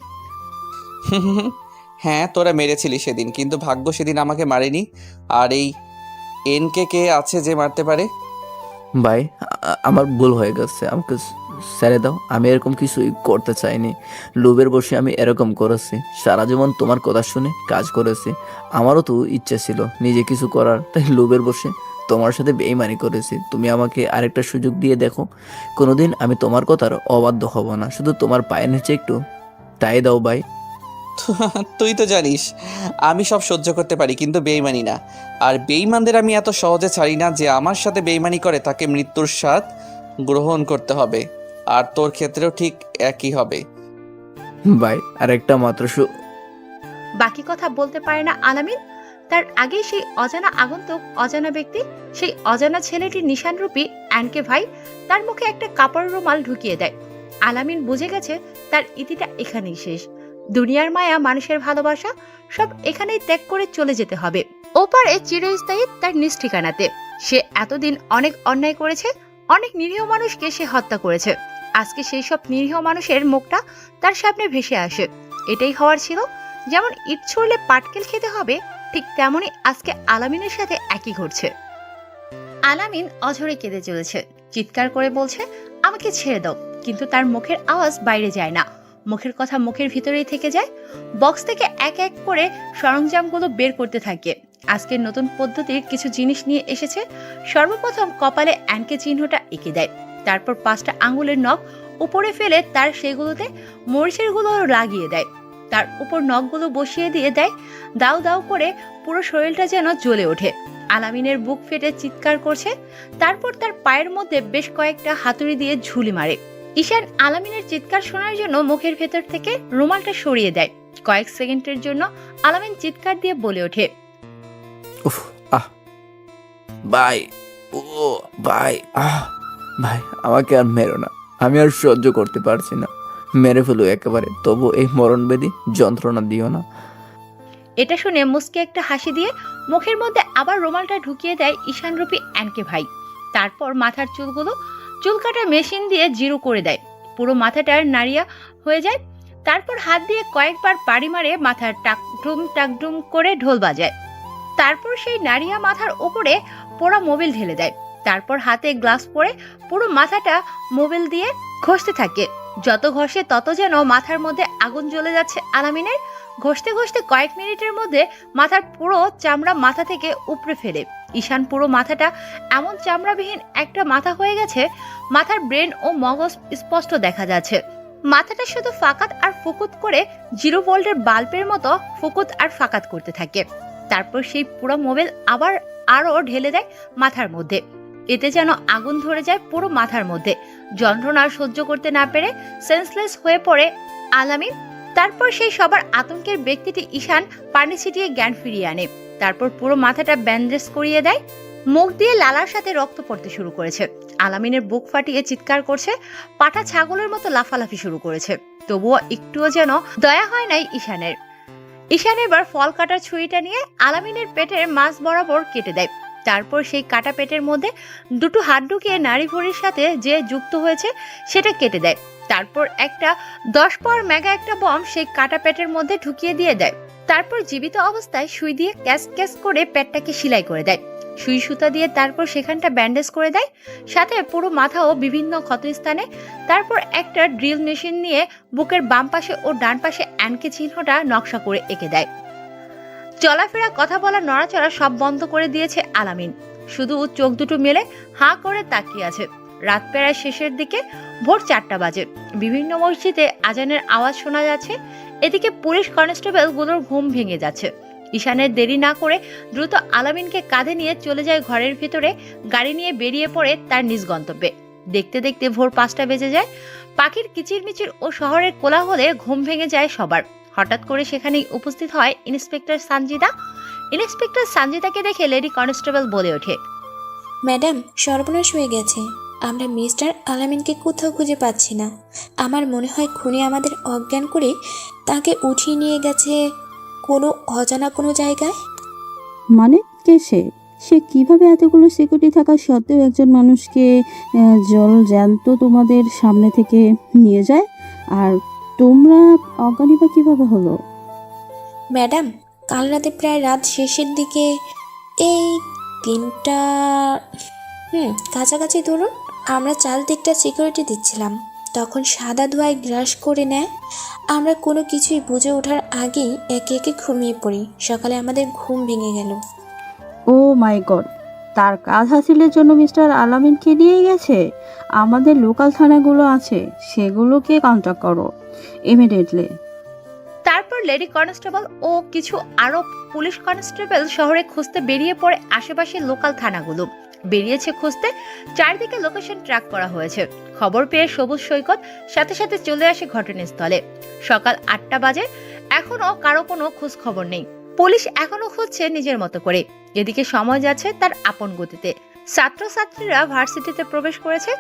হ্যাঁ, তোরা মেরেছিলি সেদিন, কিন্তু ভাগ্য সেদিন আমাকে মারেনি। আর এই এনকে কে আছে যে মারতে পারে? ভাই আমার ভুল হয়ে গেছে, আমাকে ছেড়ে দাও। আমি এরকম কিছুই করতে চাইনি। লোভের বসে আমি এরকম করেছি। সারা জীবন তোমার কথা শুনে কাজ করেছি। আমারও তো ইচ্ছে ছিল নিজে কিছু করার, তাই লোভের বসে তোমার সাথে বেইমানি করেছি। তুমি আমাকে আরেকটা সুযোগ দিয়ে দেখো, কোনোদিন আমি তোমার কথার অবাধ্য হব না। শুধু তোমার পায়ের নিচে একটু টাই দাও ভাই। তুই তো জানিস আমি সব সহ্য করতে পারি, কিন্তু বেইমানি না। আর বেইমানদের আমি এত সহজে ছাড়ি না। যে আমার সাথে বেইমানি করে তাকে মৃত্যুর স্বাদ গ্রহণ করতে হবে। আর তোর ক্ষেত্রেও ঠিক একই হবে ভাই। আর একটা মাত্র বাকি কথা বলতে পারে না আলামিন। তার আগে সেই অজানা আগন্তুক, অজানা ব্যক্তি, সেই অজানা ছেলেটির নিশানরূপী অ্যানকে ভাই তার মুখে একটা কাপড় রুমাল ঢুকিয়ে দেয়। আলামিন বুঝে গেছে তার ইতিটা এখানেই শেষ। দুনিয়ার মায়া, মানুষের ভালোবাসা সব এখানেই ত্যাগ করে চলে যেতে হবে ওপারে চিরস্থায়ী তার নিজ ঠিকানাতে। সে এতদিন অনেক অন্যায় করেছে, অনেক নিরীহ মানুষকে সে হত্যা করেছে। আজকে সেই সব নিরীহ মানুষের মুখটা তার সামনে ভেসে আসে। এটাই হওয়ার ছিল। যেমন ইট ছুড়লে পাটকেল খেতে হবে, ঠিক তেমনই আজকে আলামিনের সাথে একই ঘটছে। আলামিন অঝরে কেঁদে চলেছে, চিৎকার করে বলছে আমাকে ছেড়ে দাও, কিন্তু তার মুখের আওয়াজ বাইরে যায় না, মুখের কথা মুখের ভিতরেই থেকে যায়। বক্স থেকে এক এক করে সরঞ্জামগুলো বের করতে থাকে। আজকের নতুন পদ্ধতির কিছু জিনিস নিয়ে এসেছে। সর্বপ্রথম কপালে অ্যানকে চিহ্নটা এঁকে দেয়, তারপর 5টা আঙ্গুলের নখ উপরে ফেলে তার সেগুলোতে মরিচের গুলো লাগিয়ে দেয়, তার উপর নখগুলো বসিয়ে দিয়ে দেয়। দাউ দাউ করে পুরো শরীরটা যেন জ্বলে ওঠে। আলামিনের বুক ফেটে চিৎকার করছে। তারপর তার পায়ের মধ্যে বেশ কয়েকটা হাতুড়ি দিয়ে ঝুলি মারে। ঈশান আলামিনের চিৎকার শোনার জন্য মুখের ভেতর থেকে রুমালটা সরিয়ে দেয়। কয়েক সেকেন্ডের জন্য আলামিন চিৎকার দিয়ে বলে ওঠে, উফ, আহ ভাই, ও ভাই, ভাই আমাকে আর মেরো না, আমি আর সহ্য করতে পারছি না, মেরে ফেলো একেবারে, তবু এই মরণবেদী যন্ত্রণা দিও না। এটা শুনে মুস্কি একটা হাসি দিয়ে মুখের মধ্যে আবার রুমালটা ঢুকিয়ে দেয় ঈশানরূপী অ্যানকে ভাই। তারপর মাথার চুলগুলো চুল কাটা মেশিন দিয়ে জিরো করে দেয়, পুরো মাথাটার নাড়িয়া হয়ে যায়। তারপর হাত দিয়ে কয়েকবার পাড়ি মারে মাথার টাকডুম করে ঢোল বাজায়। তারপর সেই নাড়িয়া মাথার উপরে পোড়া মোবিল ঢেলে দেয়। তারপর হাতে গ্লাস পরে পুরো মাথাটা মোবিল দিয়ে ঘষতে থাকে। যত ঘষে তত যেন মাথার মধ্যে আগুন জ্বলে যাচ্ছে আলামিনের। ঘষতে ঘষতে কয়েক মিনিটের মধ্যে মাথার পুরো চামড়া মাথা থেকে উপড়ে ফেলে। ঈশান পুরো মাথাটা এমন চামড়াবিহীন একটা মাথা হয়ে গেছে, মাথার ব্রেন ও মগজ স্পষ্ট দেখা যাচ্ছে। মাথাটা শুধু ফাকাত আর ফুকুত করে 0 ভোল্টের বাল্বের মতো ফুকুত আর ফাকাত করতে থাকে। তারপর সেই পুরো মোবিল আবার আরো ঢেলে দেয় মাথার মধ্যে। এতে যেন আগুন ধরে যায় পুরো মাথার মধ্যে। যন্ত্রণা সহ্য করতে না পেরে সেন্সলেস হয়ে পড়ে আলামিন। তারপর সেই সবার আতঙ্কের ব্যক্তিটি ঈশান পানি ছিটিয়ে জ্ঞান ফিরিয়ে আনে। তারপর পুরো মাথাটা ব্যান্ডেজ করিয়ে দেয়। মুখ দিয়ে লালার সাথে রক্ত পড়তে শুরু করেছে। আলামিনের বুক ফাটিয়ে চিৎকার করছে, পাঠা ছাগলের মতো লাফালাফি শুরু করেছে। তবুও একটুও যেন দয়া হয় নাই ঈশানের। ঈশান এবার ফল কাটার ছুরিটা নিয়ে আলামিনের পেটের মাঝ বরাবর কেটে দেয়। তারপর সেই কাটা পেটের মধ্যে 2টো হাত ঢুকিয়ে নাড়ি ভুঁড়ির সাথে যে যুক্ত হয়েছে সেটা কেটে দেয়। তারপর একটা 10 পাওয়ার মেগা একটা বম সেই কাটা পেটের মধ্যে ঢুকিয়ে দিয়ে দেয়। তারপর জীবিত অবস্থায় সুই দিয়ে ক্যাস ক্যাস করে পেটটাকে সেলাই করে দেয়। সুই সুতা দিয়ে তারপর সেখানটা ব্যান্ডেজ করে দেয়, সাথে পুরো মাথা ও বিভিন্ন ক্ষতস্থানে। তারপর একটা ড্রিল মেশিন নিয়ে বুকের বাম পাশে ও ডান পাশে অ্যানকে চিহ্নটা নকশা করে এঁকে দেয়। চলাফেরা, কথা বলা, নড়াচড়া সব বন্ধ করে দিয়েছে আলামিন। শুধু চোখ দুটো মেলে হাঁ করে তাকিয়ে আছে। রাত প্রায় শেষের দিকে, ভোর 4টা বাজে। বিভিন্ন মসজিদে আজানের আওয়াজ শোনা যাচ্ছে। এদিকে পুলিশ কনস্টেবল গুলোর ঘুম ভেঙে যাচ্ছে। ঈশানের দেরি না করে দ্রুত আলামিনকে কাঁধে নিয়ে চলে যায় ঘরের ভিতরে। গাড়ি নিয়ে বেরিয়ে পড়ে তার নিজ গন্তব্যে। দেখতে দেখতে ভোর 5টা বেজে যায়। পাখির কিচিরমিচির ও শহরের কোলাহলে ঘুম ভেঙে যায় সবার। হঠাৎ করে সেখানেই উপস্থিত হয় ইন্সপেক্টর সানজিদা। ইন্সপেক্টর সানজিদাকে দেখে লেডি কনস্টেবল বলে ওঠে, ম্যাডাম, সর্বনাশ হয়ে গেছে। আমরা মিস্টার আলামিনকে কোথাও খুঁজে পাচ্ছি না। আমার মনে হয় খুনি আমাদের অজ্ঞান করে তাকে উঠিয়ে নিয়ে গেছে কোনো অজানা কোনো জায়গায়। মানে কে সে? সে কিভাবে এতগুলো সিকিউরিটি থাকা সত্ত্বেও একজন মানুষকে জল জ্যান্ত তোমাদের সামনে থেকে নিয়ে যায়? আর তোমরা অজ্ঞানী বা কীভাবে হলো? ম্যাডাম, কাল রাতে প্রায় রাত শেষের দিকে, এই 3টা কাছাকাছি ধরুন, আমরা চারদিকটা সিকিউরিটি দিচ্ছিলাম। তখন সাদা ধোঁয়ায় গ্রাস করে নেয়। আমরা কোনো কিছুই বুঝে ওঠার আগেই একে একে ঘুমিয়ে পড়ি। সকালে আমাদের ঘুম ভেঙে গেল। ও মাই গড! তার কাজ হাসিলের জন্য মিস্টার আলামিনকে নিয়ে গেছে। আমাদের লোকাল থানাগুলো আছে, সেগুলোকে কন্ট্যাক্ট করো ইমিডিয়েটলি। তারপর লেডি কনস্টেবল ও কিছু আরো পুলিশ কনস্টেবল শহরে খুঁজতে বেরিয়ে পড়ে। আশেপাশে লোকাল থানাগুলো বেরিয়েছে খুঁজতে। চারদিকে লোকেশন ট্র্যাক করা হয়েছে। খবর পেয়ে সবুজ সৈকত সাথে সাথে চলে আসে ঘটনাস্থলে। সকাল 8টা বাজে, এখনো কারো কোনো খোঁজ খবর নেই। পুলিশ এখনো খুঁজছে নিজের মতো করে। এদিকে সময় যাচ্ছে তার আপন গতিতে। ছাত্রছাত্রীরা ভার্সিটিতে প্রবেশ করেছে।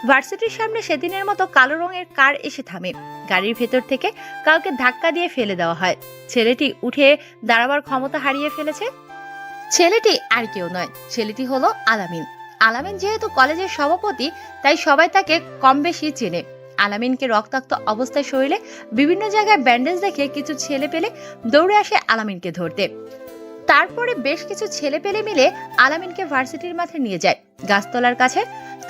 ভার্সিটির সামনে সেদিনের মতো কালো রঙের কার এসে থামে। গাড়ির ভেতর থেকে কাউকে ধাক্কা দিয়ে ফেলে দেওয়া হয়। ছেলেটি উঠে দাঁড়াবার ক্ষমতা হারিয়ে ফেলেছে। ছেলেটি আর কেউ নয়, ছেলেটি হলো আলামিন। আলামিন যেহেতু কলেজের সভাপতি, তাই সবাই তাকে কম বেশি চেনে। আলামিনকে রক্তাক্ত অবস্থায় শরীরে বিভিন্ন জায়গায় ব্যান্ডেজ দেখে কিছু ছেলে পেলে দৌড়ে আসে আলামিনকে ধরতে। তারপরে বেশ কিছু ছেলে পেলে মিলে আলামিনকে ভার্সিটির মাঠে নিয়ে যায় গাছতলার কাছে।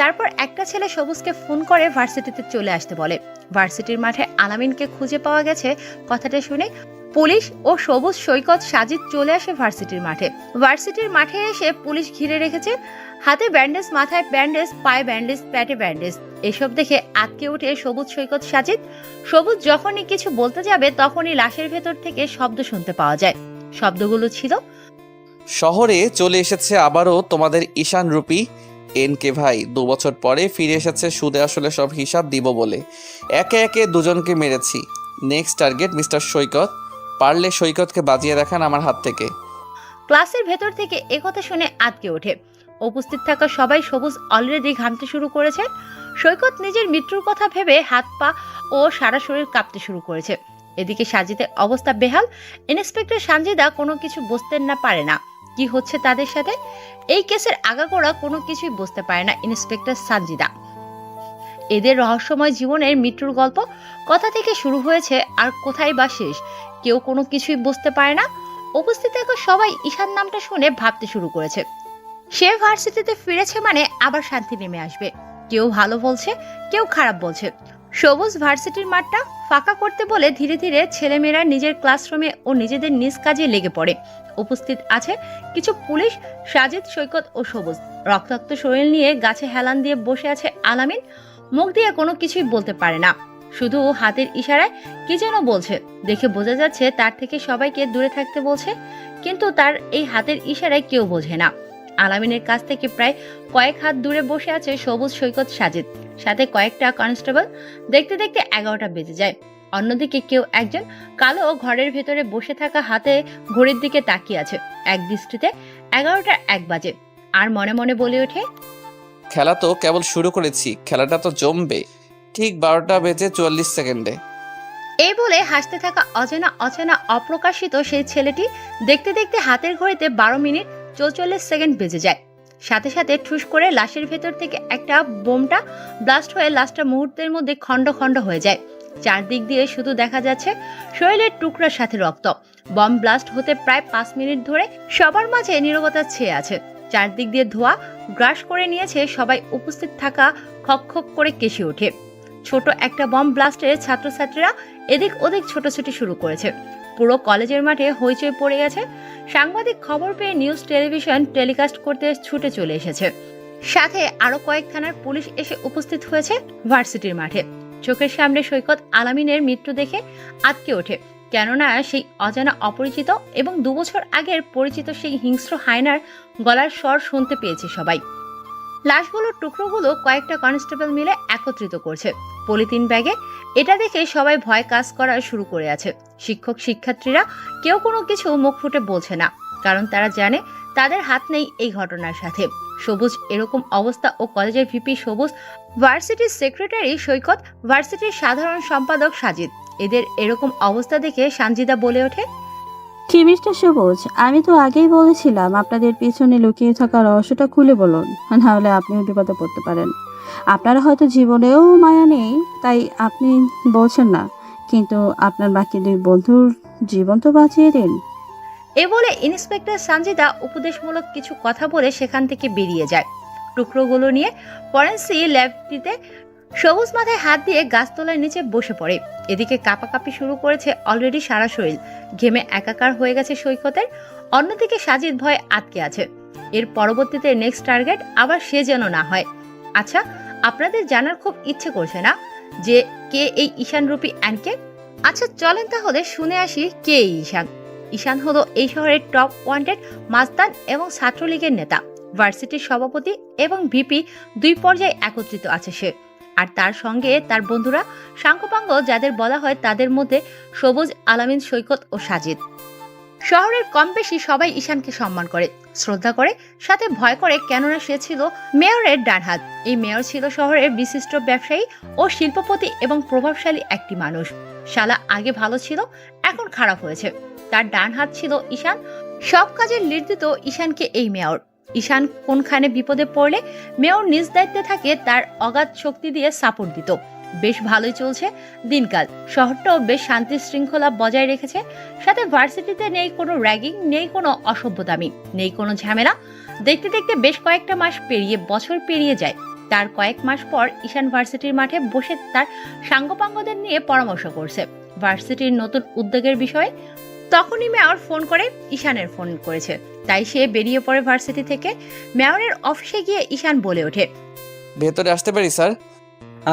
তারপর একটা ছেলে সবুজকে ফোন করে ভার্সিটিতে চলে আসতে বলে। ভার্সিটির মাঠে আলামিনকে খুঁজে পাওয়া গেছে কথাটা শুনে পুলিশ ও সবুজ, সৈকত, সাজিদ চলে আসে ভার্সিটির মাঠে। ভার্সিটির মাঠে এসে পুলিশ ঘিরে রেখেছে, হাতে ব্যান্ডেজ, মাথায় ব্যান্ডেজ, পায়ে ব্যান্ডেজ, পেটে ব্যান্ডেজ। এসব দেখে আটকে উঠে সবুজ, সৈকত, সাজিদ। সবুজ যখনই কিছু বলতে যাবে তখনই লাশের ভেতর থেকে শব্দ শুনতে পাওয়া যায়। শব্দগুলো ছিল, শহরে চলে এসেছে আবারও তোমাদের ঈশান রূপী এনকে ভাই। 2 বছর পরে ফিরে এসেছে সুদে আসলে সব হিসাব দিব বলে। একে একে দুজনকে মেরেছি। নেক্সট টার্গেট মিস্টার সৈকত। পারলে সৈকতকে বাজিয়ে দেখান আমার হাত থেকে। ক্লাসের ভেতর থেকে একথা শুনে আটকে ওঠে। উপস্থিত থাকা সবাই সবুজ অলরেডি ঘামতে শুরু করেছে। সৈকত নিজের মৃত্যুর কথা ভেবে হাত পা ও সারা শরীর কাঁপতে শুরু করেছে। এদিকে সাজিদের অবস্থা বেহাল। ইন্সপেক্টর সানজিদা কোনো কিছু বুঝতে না পারে না কি হচ্ছে তাদের সাথে। এই কেসের আগাগোড়া কোনো কিছুই বুঝতে পারে না ইন্সপেক্টর সানজিদা। এদের রহস্যময় জীবনের মৃত্যুর গল্প কোথা থেকে শুরু হয়েছে আর কোথায় বা শেষ, কেউ কোনো কিছুই বুঝতে পারে না। উপস্থিত থাকা সবাই ঈশান নামটা শুনে ভাবতে শুরু করেছে, সে ভার্সিটিতে ফিরেছে মানে আবার শান্তি নেমে আসবে। কেউ ভালো বলছে, কেউ খারাপ বলছে। সবুজ ভার্সিটির মাঠটা ফাঁকা করতে বলে ধীরে ধীরে ছেলেমেয়েরা নিজের ক্লাসরুমে ও নিজেদের নিজ কাজে লেগে পড়ে। উপস্থিত আছে কিছু পুলিশ, সাজিদ, সৈকত ও সবুজ। রক্তাক্ত শরীর নিয়ে গাছে হেলান দিয়ে বসে আছে আলামিন। মুখ দিয়ে কোনো কিছুই বলতে পারে না, শুধু হাতের ইশারায় কি যেন বলছে। দেখে বোঝা যাচ্ছে তার থেকে সবাইকে দূরে থাকতে বলছে, কিন্তু তার এই হাতের ইশারায় কেউ বোঝে না। আলামিনের কাছ থেকে প্রায় কয়েক হাত দূরে বসে আছে সবুজ, সৈকত, সাজিদ, সাথে কয়েকটা কনস্টেবল। দেখতে দেখতে 11টা বেজে যায়। অন্যদিকে কেউ একজন কালো ঘরের ভেতরে বসে থাকা হাতে ঘড়ির দিকে তাকিয়ে আছে। এক দৃষ্টিতে 11টার 1 বাজে, আর মনে মনে বলে ওঠে, খেলা তো কেবল শুরু করেছি, খেলাটা তো জমবে ঠিক 12টা বেজে 44 সেকেন্ডে। এই বলে হাসতে থাকা অচেনা অপ্রকাশিত সেই ছেলেটি দেখতে দেখতে হাতের ঘড়িতে 12 মিনিট 44 সেকেন্ড বেজে যায়। সাথে সাথে ঠুস করে লাশের ভেতর থেকে একটা বোমটা ব্লাস্ট হয়ে লাশটা মুহূর্তের মধ্যে খণ্ড খণ্ড হয়ে যায়। চারদিক দিয়ে শুধু দেখা যাচ্ছে শরীরের টুকরার সাথে রক্ত। বম ব্লাস্ট হতে প্রায় 5 মিনিট ধরে সবার মাঝে নীরবতা ছেয়ে আছে। চারদিক দিয়ে ধোঁয়া গ্রাস করে নিয়েছে সবাই। উপস্থিত থাকা খক খক করে কেশে ওঠে। ছোট একটা বম ব্লাস্টে ছাত্রছাত্রীরা এদিক ওদিক ছোটাছুটি শুরু করেছে। পুরো কলেজের মাঠে হইচই পড়ে গেছে। সাংবাদিক খবর পেয়ে নিউজ টেলিভিশন টেলিকাস্ট করতে ছুটে চলে এসেছে। সাথে আরো কয়েক থানার পুলিশ এসে উপস্থিত হয়েছে ভার্সিটির মাঠে। চোখের সামনে সৈকত আলামিনের মৃত্যু দেখে আটকে ওঠে, কেননা সেই অজানা অপরিচিত এবং 2 বছর আগের পরিচিত সেই হিংস্র হায়নার গলার স্বর শুনতে পেয়েছে সবাই। লাশগুলোর টুকরোগুলো কয়েকটা কনস্টেবল মিলে একত্রিত করছে পলিথিন ব্যাগে। এটা দেখে সবাই ভয় কাজ করা শুরু করে আছে। শিক্ষক শিক্ষার্থীরা কেউ কোনো কিছু মুখ ফুটে বলছে না, কারণ তারা জানে তাদের হাত নেই এই ঘটনার সাথে। সবুজ এরকম অবস্থা ও কলেজের ভিপি সবুজ, ভার্সিটির সেক্রেটারি সৈকত, ভার্সিটির সাধারণ সম্পাদক সাজিদ, এদের এরকম অবস্থা দেখে সানজিদা বলে ওঠে, কি মিস্টার সবুজ, আমি তো আগেই বলেছিলাম আপনাদের পিছনে লুকিয়ে থাকা রহস্যটা খুলে বলুন, নাহলে আপনিও বিপদে পড়তে পারেন। আপনারা হয়তো জীবনেও মায়া নেই তাই আপনি বলছেন না, কিন্তু আপনার বাকি 2 বন্ধুর জীবন তো বাঁচিয়ে দিন। এ বলে ইন্সপেক্টর সানজিদা উপদেশমূলক কিছু কথা বলে সেখান থেকে বেরিয়ে যায়। টুকরোগুলো নিয়ে ফরেন্সিক ল্যাবটিতে সবুজ মাথায় হাত দিয়ে গাছতলার নিচে বসে পড়ে। এদিকে কাঁপাকাঁপি শুরু করেছে অলরেডি সারা শরীর, ঘেমে একাকার হয়ে গেছে সৈকতের। অন্যদিকে সাজিদ ভয়ে আটকে আছে। এর পরবর্তীতে নেক্সট টার্গেট আবার সে যেন না হয়। আচ্ছা, আপনাদের জানার খুব ইচ্ছে করছে না যে কে এই ঈশান রূপী অ্যানকে? আচ্ছা চলেন তাহলে শুনে আসি কে এই ঈশান। ঈশান হলো এই শহরের টপ ওয়ান্টেড মাস্তান এবং ছাত্রলীগের নেতা। ভার্সিটির সভাপতি এবং ভিপি 2 পর্যায়ে একত্রিত আছে সে, আর তার সঙ্গে তার বন্ধুরা সাঙ্গপাঙ্গ, যাদের বলা হয় তাদের মধ্যে সবুজ, আলামিন, সৈকত ও সাজিদ। শহরের কম বেশি সবাই ঈশানকে সম্মান করে, শ্রদ্ধা করে, সাথে ভয় করে, কেননা সে ছিল মেয়রের ডানহাত। এই মেয়র ছিল শহরের বিশিষ্ট ব্যবসায়ী ও শিল্পপতি এবং প্রভাবশালী একটি মানুষ। শালা আগে ভালো ছিল, এখন খারাপ হয়েছে। তার ডান হাত ছিল ঈশান। সব কাজের লিড দিত ঈশানকে এই মেয়র। ঈশান কোনখানে বিপদে পড়লে মেয়র নিজ দায়িত্বে থাকে তার অগাধ শক্তি দিয়ে সাপোর্ট দিত। বেশ ভালোই চলছে দিনকাল। শহরটাও বেশ শান্তি শৃঙ্খলা বজায় রেখেছে। সাথে ভার্সিটিতে নেই কোনো র্যাগিং, নেই কোনো অসভ্যতামি, নেই কোনো ঝামেলা। দেখতে দেখতে বেশ কয়েকটা মাস পেরিয়ে বছর পেরিয়ে যায়। তার কয়েক মাস পর ঈশান ভার্সিটির মাঠে বসে তার সাঙ্গপাঙ্গদের নিয়ে পরামর্শ করছে ভার্সিটির নতুন উদ্যোগের বিষয়ে। তখনই মেয়র ফোন করে ঈশানের ফোন করেছে, তাই সে বেরিয়ে পড়ে ভার্সিটি থেকে। মেয়রের অফিসে গিয়ে ঈশান বলে ওঠে, ভেতরে আসতে পারি স্যার?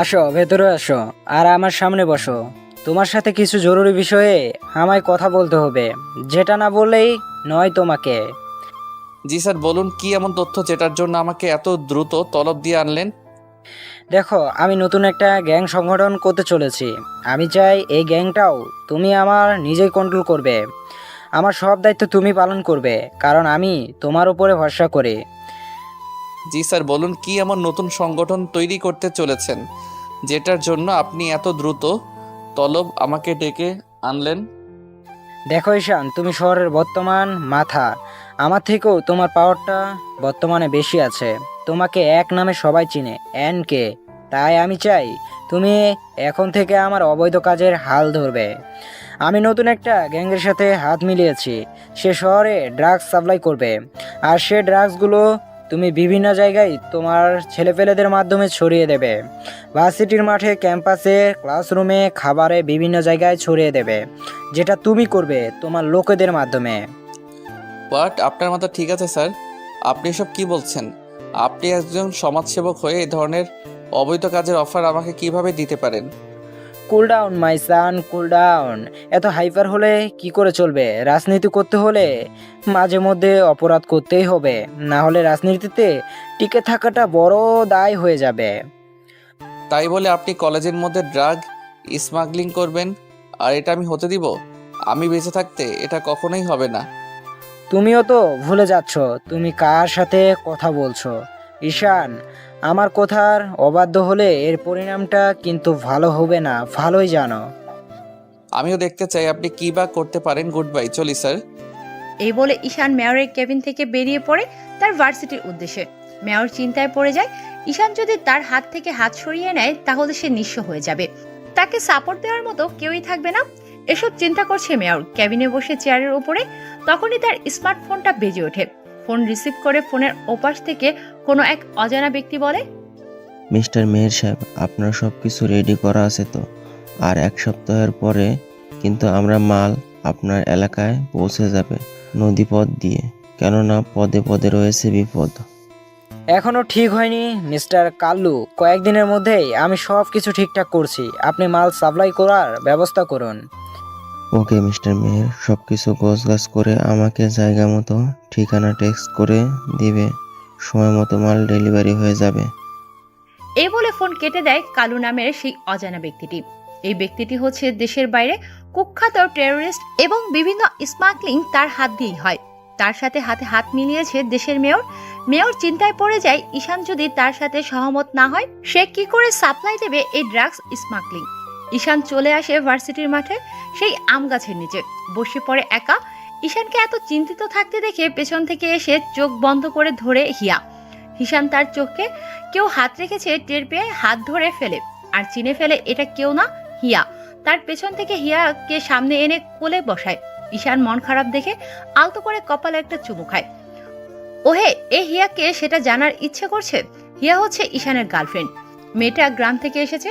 আসো, ভেতরে আসো, আর আমার সামনে বসো। তোমার সাথে কিছু জরুরি বিষয়ে আমায় কথা বলতে হবে, যেটা না বললেই নয় তোমাকে। জি স্যার, বলুন কি এমন তথ্য যেটার জন্য আমাকে এত দ্রুত তলব দিয়ে আনলেন? দেখো, আমি নতুন একটা গ্যাং সংগঠন করতে চলেছি। আমি চাই এই গ্যাংটাও তুমি আমার নিজেই কন্ট্রোল করবে। আমার সব দায়িত্ব তুমি পালন করবে, কারণ আমি তোমার উপরে ভরসা করি। জি স্যার, বলুন কি এমন নতুন সংগঠন তৈরি করতে চলেছেন যেটার জন্য আপনি এত দ্রুত তলব আমাকে ডেকে আনলেন? দেখো ঈশান, তুমি শহরের বর্তমান মাথা। আমার থেকেও তোমার পাওয়ারটা বর্তমানে বেশি আছে। তোমাকে এক নামে সবাই চিনে, এনকে। তাই আমি চাই তুমি এখন থেকে আমার অবৈধ কাজের হাল ধরবে। আমি নতুন একটা গ্যাংয়ের সাথে হাত মিলিয়েছি। সে শহরে ড্রাগস সাপ্লাই করবে, আর সে ড্রাগসগুলো তুমি বিভিন্ন জায়গায় তোমার ছেলেপেলেদের মাধ্যমে ছড়িয়ে দেবে। ভার্সিটির মাঠে, ক্যাম্পাসে, ক্লাসরুমে, খাবারে, বিভিন্ন জায়গায় ছড়িয়ে দেবে, যেটা তুমি করবে তোমার লোকেদের মাধ্যমে। বাট আপনার মাথা ঠিক আছে স্যার? আপনি এসব কি বলছেন? আপনি একজন সমাজসেবক হয়ে এই ধরনের অবৈধ কাজের অফার আমাকে কিভাবে দিতে পারেন? Cool down my son, cool down. এত হাইপার হলে কি করে চলবে? রাজনীতি করতে হলে মাঝে মধ্যে অপরাধ করতেই হবে, না হলে রাজনীতিতে টিকে থাকাটা বড় দায় হয়ে যাবে। তাই বলে আপনি কলেজের মধ্যে ড্রাগ স্মাগলিং করবেন আর এটা আমি হতে দিব? আমি বেঁচে থাকতে এটা কখনোই হবে না। তুমিও তো ভুলে যাচ্ছ তুমি কার সাথে কথা বলছো। ঈশান, আমার কথার অবাধ্য হলে এর পরিণামটা কিন্তু ভালো হবে না, ভালোই জানো। আমিও দেখতে চাই আপনি কি বা করতে পারেন। গুড বাই, চলি স্যার। এই বলে ঈশান মেয়রের কেবিন থেকে বেরিয়ে পড়ে তার ভার্সিটির উদ্দেশ্যে। মেয়র চিন্তায় পড়ে যায়, ঈশান যদি তার হাত থেকে হাত সরিয়ে নেয় তাহলে সে নিঃস্ব হয়ে যাবে, তাকে সাপোর্ট দেওয়ার মতো কেউই থাকবে না। এসব চিন্তা করছে মেয়র কেবিনে বসে চেয়ারের উপরে। তখনই তার স্মার্টফোনটা বেজে ওঠে। ফোন রিসিভ করে ফোনের ওপাশ থেকে কোনো এক অজানা ব্যক্তি বলে, মিস্টার মেহের সাহেব, আপনার সব কিছু রেডি করা আছে তো? আর এক সপ্তাহের পরে কিন্তু আমরা মাল আপনার এলাকায় পৌঁছে যাবে নদীপথ দিয়ে, কেননা পদে পদে রয়েছে বিপদ। এখনো ঠিক হয়নি মিস্টার কাল্লু, কয়েকদিনের মধ্যেই আমি সব কিছু ঠিকঠাক করছি। আপনি মাল সাপ্লাই করার ব্যবস্থা করুন। ওকে মিস্টার মেহের, সব কিছু গোছগাছ করে আমাকে জায়গা মতো ঠিকানা টেক্সট করে দিবে, সময় মতো মাল ডেলিভারি হয়ে যাবে। এই বলে ফোন কেটে দেয় কালু নামের সেই অজানা ব্যক্তিটি। এই ব্যক্তিটি হচ্ছে দেশের বাইরে কুখ্যাত টেররিস্ট এবং বিভিন্ন স্মাগলিং তার হাত দিয়েই হয়। তার সাথে হাতে হাত মিলিয়েছে দেশের মেয়র। মেয়র চিন্তায় পড়ে যায়, ঈশান যদি তার সাথে সহমত না হয় সে কি করে সাপ্লাই দেবে এই ড্রাগস স্মাগলিং। ঈশান চলে আসে ভার্সিটির মাঠে সেই আম গাছের নিচে বসে পড়ে একা। ঈশানকে এত চিন্তিত থাকতে দেখে পেছন থেকে এসে চোখ বন্ধ করে ধরে হিয়া। ঈশান তার চোখে কেউ হাত রেখেছে টের পেয়ে হাত ধরে ফেলে, আর চিনে ফেলে এটা কেউ না, হিয়া। তার পেছন থেকে হিয়াকে সামনে এনে কোলে বসায়। ঈশান মন খারাপ দেখে আলতো করে কপালে একটা চুমু খায়। ওহে, এ হিয়াকে সেটা জানার ইচ্ছে করছে। হিয়া হচ্ছে ঈশানের গার্লফ্রেন্ড। মেয়েটা গ্রাম থেকে এসেছে,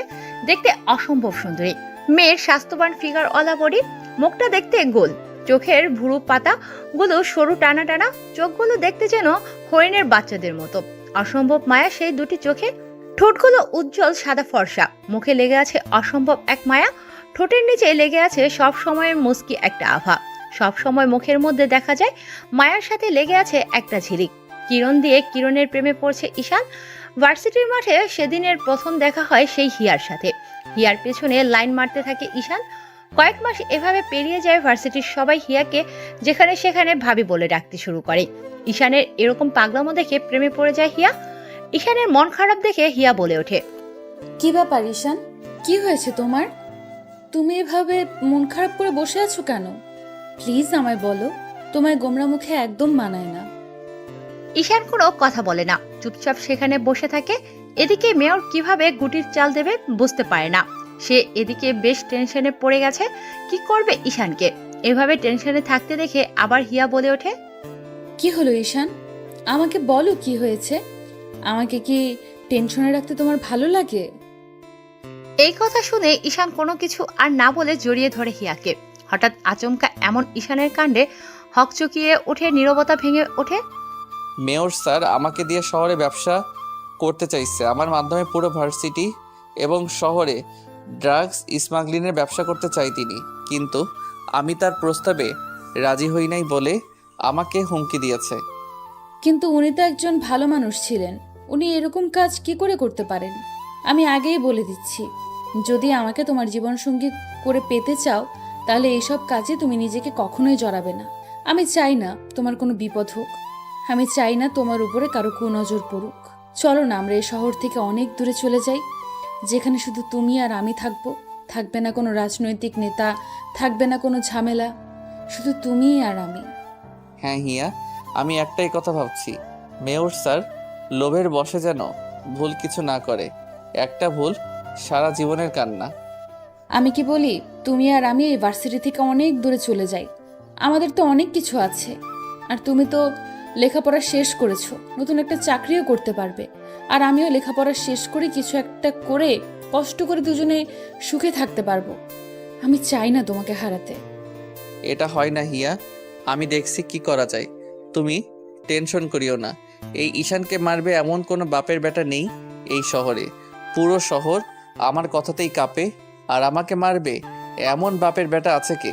দেখতে অসম্ভব সুন্দরী। মেয়ের স্বাস্থ্যবান ফিগার ওয়ালা বডি, মুখটা দেখতে গোল, চোখের ভুরু পাতা গুলো সরু টানা টানা, চোখগুলো দেখতে যেন হরিণের বাচ্চাদের মতো। অসম্ভব মায়া সেই দুটি চোখে। ঠোঁটগুলো উজ্জ্বল সাদা ফর্সা, মুখে লেগে আছে অসম্ভব এক মায়া। ঠোঁটের নিচে লেগে আছে সব সময়ের মুস্কি একটা আভা। সব সময় মুখের মধ্যে দেখা যায় মায়ার সাথে লেগে আছে একটা ঝিলিক। কিরণ দিয়ে কিরণের প্রেমে পড়ছে ঈশান। ভার্সিটির মাঠে সেদিনের প্রথম দেখা হয় সেই হিয়ার সাথে। হিয়ার পেছনে লাইন মারতে থাকে ঈশান। কয়েক মাস এভাবে পেরিয়ে যায়। ভার্সিটির সবাই হিয়াকে যেখানে সেখানে ভাবি বলে ডাকতে শুরু করে। ঈশানের এরকম পাগলামো দেখে প্রেমে পড়ে যায় হিয়া। ঈশানের মন খারাপ দেখে হিয়া বলে ওঠে, কি ব্যাপার ঈশান, কি হয়েছে তোমার? তুমি এভাবে মন খারাপ করে বসে আছো কেন? প্লিজ আমায় বলো, তোমার গোমরা মুখে একদম মানায় না। ঈশান কোনো কথা বলে না, চুপচাপ সেখানে বসে থাকে। এদিকে মেয়র কিভাবে গুটির চাল দেবে বুঝতে পারে না। সে এদিকে বেশ টেনশনে পড়ে গেছে, কি করবে ঈশানকে। এভাবে টেনশনে থাকতে দেখে আবার হিয়া বলে ওঠে, কি হলো ঈশান? আমাকে বলো কি হয়েছে? আমাকে কি টেনশনে রাখতে তোমার ভালো লাগে? এই কথা শুনে ঈশান কোনো কিছু আর না বলে জড়িয়ে ধরে হিয়াকে। হঠাৎ আচমকা এমন ঈশানের কাণ্ডে হকচকিয়ে ওঠে, নীরবতা ভেঙে ওঠে। মেয়র স্যার আমাকে দিয়ে শহরে ব্যবসা করতে চাইছে, আমার মাধ্যমে পুরো ভার্সিটি এবং শহরে ড্রাগস স্মাগলিংয়ের ব্যবসা করতে চাই তিনি, কিন্তু আমি তার প্রস্তাবে রাজি হই নাই বলে আমাকে হুমকি দিয়েছে। কিন্তু উনি তো একজন ভালো মানুষ ছিলেন, উনি এরকম কাজ কি করে করতে পারেন? আমি আগেই বলে দিচ্ছি, যদি আমাকে তোমার জীবনসঙ্গী করে পেতে চাও তাহলে এইসব কাজে তুমি নিজেকে কখনোই জড়াবে না। আমি চাই না তোমার কোনো বিপদ হোক, আমি চাই না তোমার উপরে কারো কুনজর পড়ুক। চলো না আমরা এই শহর থেকে অনেক দূরে চলে যাই, যেখানে শুধু তুমি আর আমি থাকবো। থাকবে না কোনো রাজনৈতিক নেতা, থাকবে না কোনো ঝামেলা, শুধু তুমি আর আমি। হ্যাঁ হিয়া, আমি একটাই কথা ভাবছি, মেয়র স্যার লোভের বশে যেন ভুল কিছু না করে। একটা ভুল সারা জীবনের কান্না। আমি কি বলি, তুমি আর আমি এই ভার্সিটি থেকে অনেক দূরে চলে যাই। আমাদের তো অনেক কিছু আছে, আর তুমি তো লেখাপড়া শেষ করেছো, নতুন একটা চাকরিও করতে পারবে। আর আমিও লেখাপড়া শেষ করে কিছু একটা করে কষ্ট করে দুজনে সুখে থাকতে পারবো। আমি চাই না তোমাকে হারাতে। এটা হয় না হিয়া, আমি দেখছি কি করা যায়। তুমি টেনশন করিও না, এই ঈশানকে মারবে এমন কোনো বাপের বেটা নেই এই শহরে। পুরো শহর আমার কথাতেই কাঁপে, আর আমাকে মারবে এমন বাপের বেটা আছে কে?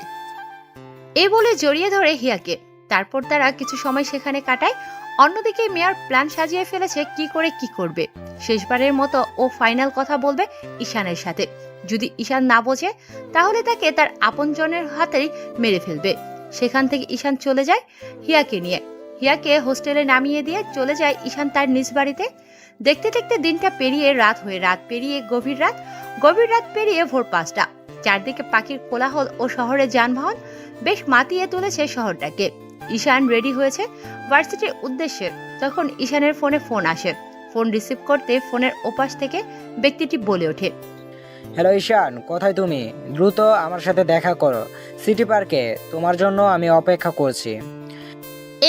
এই বলে জড়িয়ে ধরে হিয়াকে। তারপর তারা কিছু সময় সেখানে কাটায়। অন্যদিকে মেয়র প্ল্যান সাজিয়ে ফেলেছে কি করে কি করবে। শেষবারের মতো ও ফাইনাল কথা বলবে ঈশানের সাথে। যদি ঈশান না বোঝে তাহলে তাকে তার আপনজনের হাতেই মেরে ফেলবে। সেখান থেকে ঈশান চলে যায় হিয়াকে নিয়ে। হিয়াকে হোস্টেলে নামিয়ে দিয়ে চলে যায় ঈশান তার নিজ বাড়িতে। দেখতে দেখতে দিনটা পেরিয়ে রাত হয়ে, রাত পেরিয়ে গভীর রাত, গভীর রাত পেরিয়ে ভোর 5টা। চারদিকে পাখির কোলাহল ও শহরের যানবাহন বেশ মাতিয়ে তুলেছে শহরটাকে। ঈশান রেডি হয়েছে ভার্সিটির উদ্দেশ্যে, তখন ঈশানের ফোনে ফোন আসে। ফোন রিসিভ করতে ফোনের ওপাশ থেকে ব্যক্তিটি বলে ওঠে, হ্যালো ঈশান, কোথায় তুমি? দ্রুত আমার সাথে দেখা করো সিটি পার্কে, তোমার জন্য আমি অপেক্ষা করছি।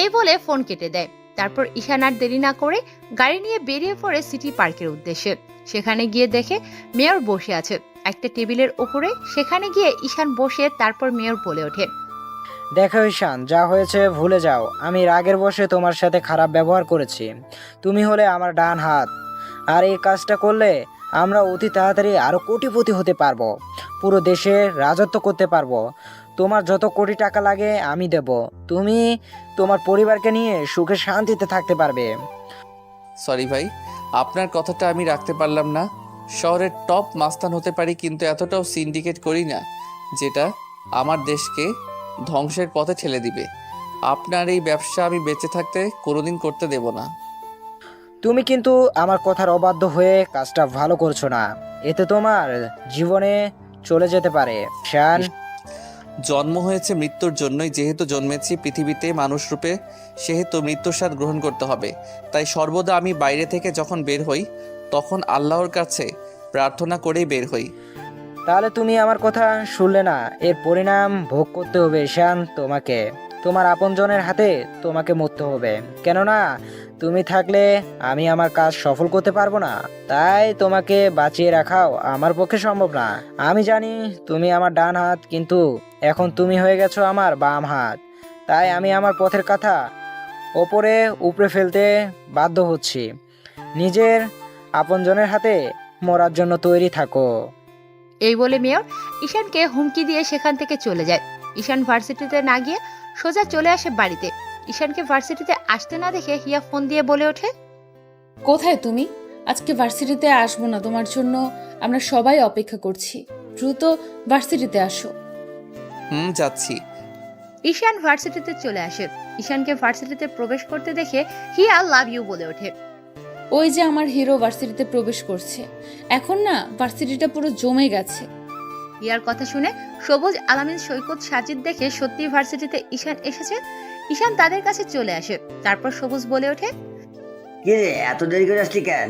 এই বলে ফোন কেটে দেয়। তারপর ঈশান আর দেরি না করে গাড়ি নিয়ে বেরিয়ে পড়ে সিটি পার্কের উদ্দেশ্যে। সেখানে গিয়ে দেখে মেয়র বসে আছে একটা টেবিলের উপরে। সেখানে গিয়ে ঈশান বসে তারপর মেয়র বলে ওঠে, দেখো ঈশান, যা হয়েছে ভুলে যাও। আমি রাগের বশে তোমার সাথে খারাপ ব্যবহার করেছি। তুমি হলে আমার ডান হাত, আর এই কাজটা করলে আমরা অতি তাড়াতাড়ি আরো কোটিপতি হতে পারবো, পুরো দেশে রাজত্ব করতে পারবো। তোমার যত কোটি টাকা লাগে আমি দেব, তুমি তোমার পরিবারকে নিয়ে সুখে শান্তিতে থাকতে পারবে। সরি ভাই, আপনার কথাটা আমি রাখতে পারলাম না। শহরের টপ মাস্তান হতে পারি, কিন্তু এতটাও সিন্ডিকেট করি না যেটা আমার দেশকে ধ্বংসের পথে ঠেলে দিবে। আপনার এই ব্যবসা আমি বেঁচে থাকতে কোনোদিন করতে দেব না। তুমি কিন্তু আমার কথার অবাধ্য হয়ে কাজটা ভালো করছো না, এতে তোমার জীবনে চলে যেতে পারে। শান, জন্ম হয়েছে মৃত্যুর জন্যই, যেহেতু জন্মেছি পৃথিবীতে মানুষ রূপে, সেহেতু মৃত্যুর স্বাদ গ্রহণ করতে হবে। তাই সর্বদা আমি বাইরে থেকে যখন বের হই তখন আল্লাহর কাছে প্রার্থনা করেই বের হই। তাহলে তুমি আমার কথা শুনলে না, এর পরিণাম ভোগ করতে হবে শান। তোমাকে তোমার আপনজনের হাতে তোমাকে মরতে হবে, কেননা তুমি থাকলে আমি আমার কাজ সফল করতে পারবো না। তাই তোমাকে বাঁচিয়ে রাখাও আমার পক্ষে সম্ভব না। আমি জানি তুমি আমার ডান হাত, কিন্তু এখন তুমি হয়ে গেছো আমার বাম হাত। তাই আমি আমার পথের কথা ওপরে উপরে ফেলতে বাধ্য হচ্ছি। নিজের আপনজনের হাতে মরার জন্য তৈরি থাকো। এই বলে মেয়র ঈশানকে হুমকি দিয়ে সেখান থেকে চলে যায়। ঈশান ভার্সিটিতে না গিয়ে সোজা চলে আসে বাড়িতে। ঈশানকে ভার্সিটিতে আসতে না দেখে হিয়া ফোন দিয়ে বলে ওঠে, কোথায় তুমি? আজকে ভার্সিটিতে আসবো না তোমার জন্য, আমরা সবাই অপেক্ষা করছি। দ্রুত ভার্সিটিতে আসো। যাচ্ছি। ঈশান ভার্সিটিতে চলে আসে। ঈশানকে ভার্সিটিতে প্রবেশ করতে দেখে হিয়া লাভ ইউ বলে ওঠে। ওই যে আমার হিরো ভার্সিটিতে প্রবেশ করছে, এখন না ভার্সিটিটা পুরো জমে গেছে। হিয়ার কথা শুনে সবুজ, আলামিন, সৈকত, সাজিদ দেখে সত্যি ভার্সিটিতে ঈশান এসেছে। ঈশান তাদের কাছে চলে আসে। তারপর সবুজ বলে ওঠে, কি রে, এত দেরি করে আসলি কেন?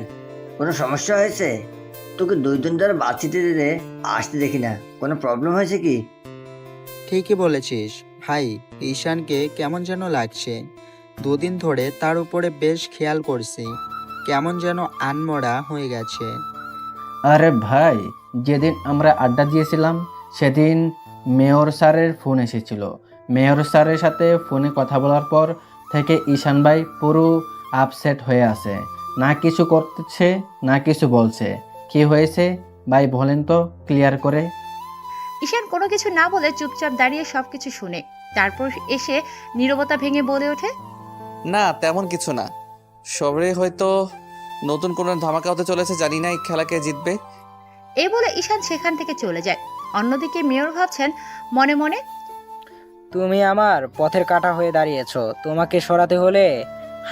কোনো সমস্যা হয়েছে? তোকে 2 দিন ধরে ভার্সিটিতে আসতে দেখি না, কোনো প্রবলেম হয়েছে কি? ঠিকই বলেছিস ভাই, ঈশানকে কেমন যেন লাগছে। 2 দিন ধরে তার উপরে বেশ খেয়াল করছি, কেমন যেন আনমরা হয়ে গেছে। আরে ভাই, যেদিন আমরা আড্ডা দিয়েছিলাম সেদিন মেয়র স্যারের ফোন এসেছিল। মেয়র স্যারের সাথে ফোনে কথা বলার পর থেকে ঈশান ভাই পুরো আপসেট হয়ে আছে, না কিছু করতেছে না কিছু বলছে। কি হয়েছে ভাই বলেন তো ক্লিয়ার করে। ঈশান কোনো কিছু না বলে চুপচাপ দাঁড়িয়ে সবকিছু শুনে, তারপর এসে নীরবতা ভেঙে বলে ওঠে, না তেমন কিছু না, সবরে হয়তো নতুন কোনো ধামাকা হতে চলেছে, জানি না এই খেলা কে জিতবে। এই বলে ঈশান সেখান থেকে চলে যায়। অন্যদিকে মেয়র ভাবছেন মনে মনে, তুমি আমার পথের কাঁটা হয়ে দাঁড়িয়েছো। তোমাকে সরাতে হলে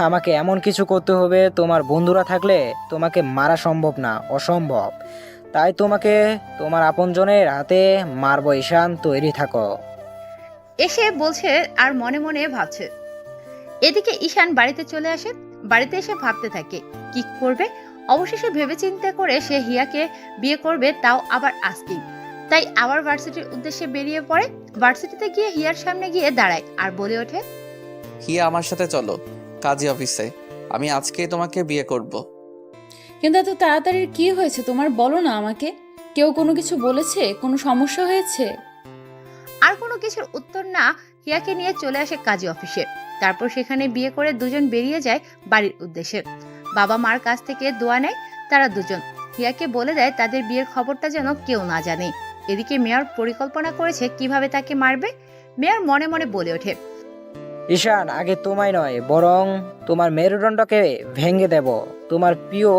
আমাকে এমন কিছু করতে হবে, তোমার বন্ধুরা থাকলে তোমাকে মারা সম্ভব না, অসম্ভব। তাই তোমাকে তোমার আপনজনের হাতে মারবো। ঈশান, তৈরি থাকো। এসে বলছে আর মনে মনে ভাবছে। এদিকে ঈশান বাড়িতে চলে আসে। বাড়িতে এসে ভাবতে থাকে কি করবে। অবশেষে ভেবেচিন্তে করে সে হিয়াকে বিয়ে করবে, তাও আবার আজকেই। তাই আবার ভার্সিটির উদ্দেশ্যে বেরিয়ে পড়ে। ভার্সিটিতে গিয়ে হিয়ার সামনে গিয়ে দাঁড়ায় আর বলে ওঠে, হিয়া আমার সাথে চলো কাজী অফিসে, আমি আজকেই তোমাকে বিয়ে করব। কিন্তু এত তাড়াতাড়ি কি হয়েছে তোমার, বলো না আমাকে। কেউ কোনো কিছু বলেছে? কোনো সমস্যা হয়েছে? আর কোনো কিছুর উত্তর না হিয়াকে নিয়ে চলে আসে কাজী অফিসে। তারপর সেখানে বিয়ে করে দুজন বেরিয়ে যায় বাড়ির উদ্দেশ্যে। বাবা মার কাছ থেকে দোয়া নেয় তারা দুজন। হিয়াকে বলে দেয় তাদের বিয়ের খবরটা যেন কেউ না জানে। এদিকে মেয়র পরিকল্পনা করেছে কিভাবে তাকে মারবে। মেয়র মনে মনে বলে ওঠে, ঈশান, আগে তোমায় নয় বরং তোমার মেরুদণ্ডকে ভেঙে দেব। তোমার প্রিয়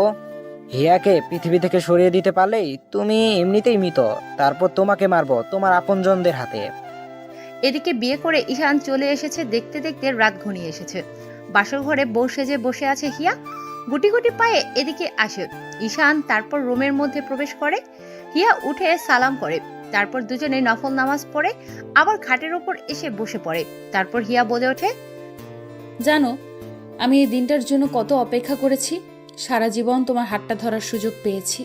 হিয়াকে পৃথিবী থেকে সরিয়ে দিতে পারলেই তুমি এমনিতেই মৃত। তারপর তোমাকে মারবো তোমার আপনজনদের হাতে। এদিকে বিয়ে করে ঈশান চলে এসেছে। দেখতে দেখতে রাত ঘনিয়ে এসেছে। বাসর ঘরে বউ সেজে বসে আছে হিয়া। গুটি গুটি পায়ে এদিকে আসে ঈশান। তারপর রুমের মধ্যে প্রবেশ করে। হিয়া উঠে সালাম করে। তারপর দুজনে নফল নামাজ পড়ে আবার খাটের ওপর এসে বসে পড়ে। তারপর হিয়া বলে ওঠে, জানো, আমি এই দিনটার জন্য কত অপেক্ষা করেছি। সারা জীবন তোমার হাতটা ধরার সুযোগ পেয়েছি।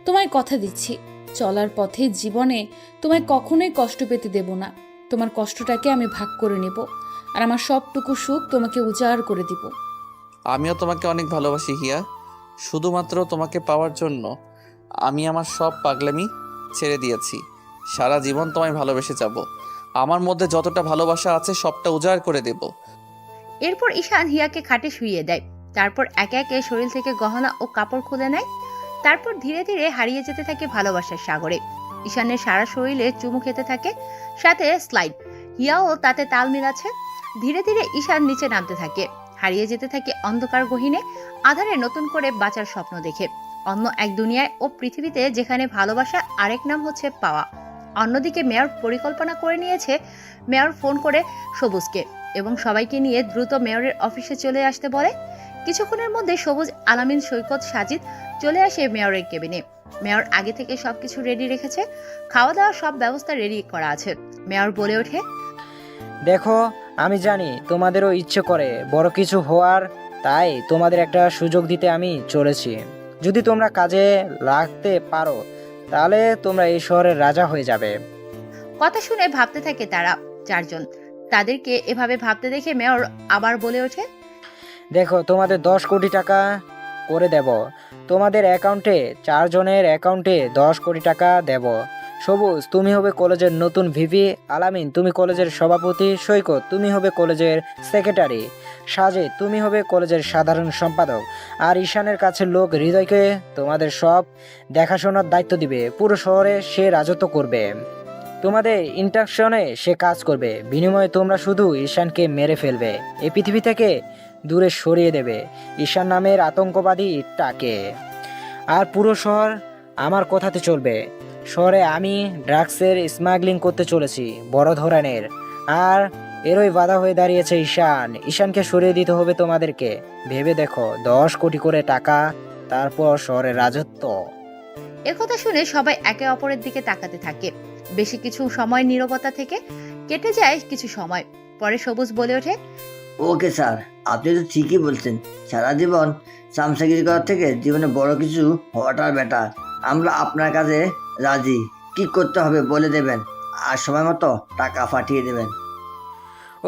তোমায় কথা দিচ্ছি, চলার পথে জীবনে তোমায় কখনোই কষ্ট পেতে দেব না। তোমার কষ্টটাকে আমি ভাগ করে নেব, আর আমার সবটুকু সুখ তোমাকে উজাড় করে দিব। আমিও তোমাকে অনেক ভালোবাসি হিয়া, শুধুমাত্র তোমাকে পাওয়ার জন্য আমি আমার সব পাগলামি ছেড়ে দিয়েছি। সারা জীবন তোমায় ভালোবেসে যাব, আমার মধ্যে যতটা ভালোবাসা আছে সবটা উজাড় করে দেব। এরপর ঈশান হিয়াকে খাটে শুইয়ে দেয়। তারপর একে একে শরীর থেকে গহনা ও কাপড় খুলে নেয়। তারপর ধীরে ধীরে হারিয়ে যেতে থাকে ভালোবাসার সাগরে। ঈশানের সারা শরীরে চুমু খেতে থাকে, সাথে স্লাইড। হিয়াও তাতে তাল মিলাচ্ছে। ধীরে ধীরে ঈশান নিচে নামতে থাকে, হারিয়ে যেতে থাকে অন্ধকার গহীনে। আধারে নতুন করে বাঁচার স্বপ্ন দেখে অন্য এক দুনিয়ায় ও পৃথিবীতে, যেখানে ভালোবাসা আরেক নাম হচ্ছে পাওয়া। অন্যদিকে মেয়র পরিকল্পনা করে নিয়েছে। মেয়র ফোন করে সবুজকে এবং সবাইকে নিয়ে দ্রুত মেয়রের অফিসে চলে আসতে বলে। কিছুক্ষণের মধ্যে সবুজ, আলামিন, সৈকত, সাজিদ চলে আসে মেয়রের কেবিনে। মেয়র আগে থেকে সবকিছু রেডি রেখেছে। খাওয়া দাওয়া সব ব্যবস্থা রেডি করা আছে। মেয়র বলে ওঠে, দেখো, আমি জানি তোমাদেরও ইচ্ছে করে বড় কিছু হওয়ার, তাই তোমাদের একটা সুযোগ দিতে আমি চলেছি। যদি তোমরা কাজে লাগতে পারো তাহলে তোমরা এই শহরের রাজা হয়ে যাবে। কথা শুনে ভাবতে থাকে তারা চারজন। তাদেরকে এভাবে ভাবতে দেখে মেয়র আবার বলে ওঠে, দেখো, তোমাদের 10 কোটি টাকা করে দেব। তোমাদের অ্যাকাউন্টে, 4 জনের অ্যাকাউন্টে 10 কোটি টাকা দেব। সবুজ, তুমি হবে কলেজের নতুন ভিপি। আলামিন, তুমি কলেজের সভাপতি। সৈকত, তুমি হবে কলেজের সেক্রেটারি। সাজিদ, তুমি হবে কলেজের সাধারণ সম্পাদক। আর ঈশানের কাছে লোক হৃদয়কে তোমাদের সব দেখাশোনার দায়িত্ব দিবে। পুরো শহরে সে রাজত্ব করবে। তোমাদের ইন্টাকশনে সে কাজ করবে। বিনিময়ে তোমরা শুধু ঈশানকে মেরে ফেলবে, এই পৃথিবী থেকে দূরে সরিয়ে দেবে ঈশান নামের আতঙ্কবাদীটাকে। আর পুরো শহর আমার কথাতে চলবে। শহরে আমি ড্রাগসের স্মাগলিং করতে চলেছি বড় ধরনের, আর এরই বাধা হয়ে দাঁড়িয়েছে ঈশান। ঈশানকে সরিয়ে দিতে হবে তোমাদেরকে। ভেবে দেখো, 10 কোটি করে টাকা, তারপর শহরের রাজত্ব। একথা শুনে সবাই একে অপরের দিকে তাকাতে থাকে। বেশি কিছু সময় নীরবতা থেকে কেটে যায় কিছু সময় পরে সবুজ বলে ওঠে, ওকে স্যার, আপনি তো ঠিকই বলছেন। সারা জীবন চামচাগিরি করার থেকে জীবনে বড় কিছু হওয়াটা বেটার। আমরা আপনার কাছে রাজি। কি করতে হবে বলে দেবেন, আর সময় মতো টাকা পাঠিয়ে দেবেন।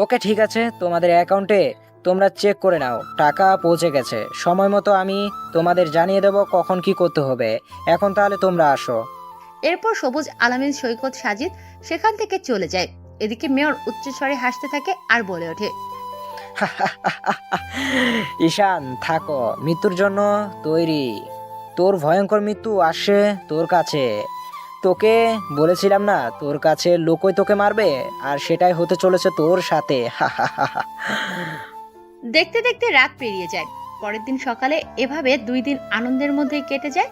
ওকে ঠিক আছে, তোমাদের অ্যাকাউন্টে তোমরা চেক করে নাও, টাকা পৌঁছে গেছে। সময় মতো আমি তোমাদের জানিয়ে দেবো কখন কি করতে হবে। এখন তাহলে তোমরা আসো। এরপর সবুজ, আলামিন, সৈকত, সাজিদ সেখান থেকে চলে যায়। এদিকে মেয়র উচ্চস্বরে হাসতে থাকে আর বলে ওঠে, ঈশান থাকো, মৃত্যুর জন্য তৈরি। তোর ভয়ঙ্কর মৃত্যু আসে তোর কাছে। তোকে বলেছিলাম না, তোর কাছে লোকই তোকে মারবে, আর সেটাই হতে চলেছে তোর সাথে। দেখতে দেখতে রাত পেরিয়ে যায়। পরের দিন সকালে এভাবে 2 দিন আনন্দের মধ্যে কেটে যায়।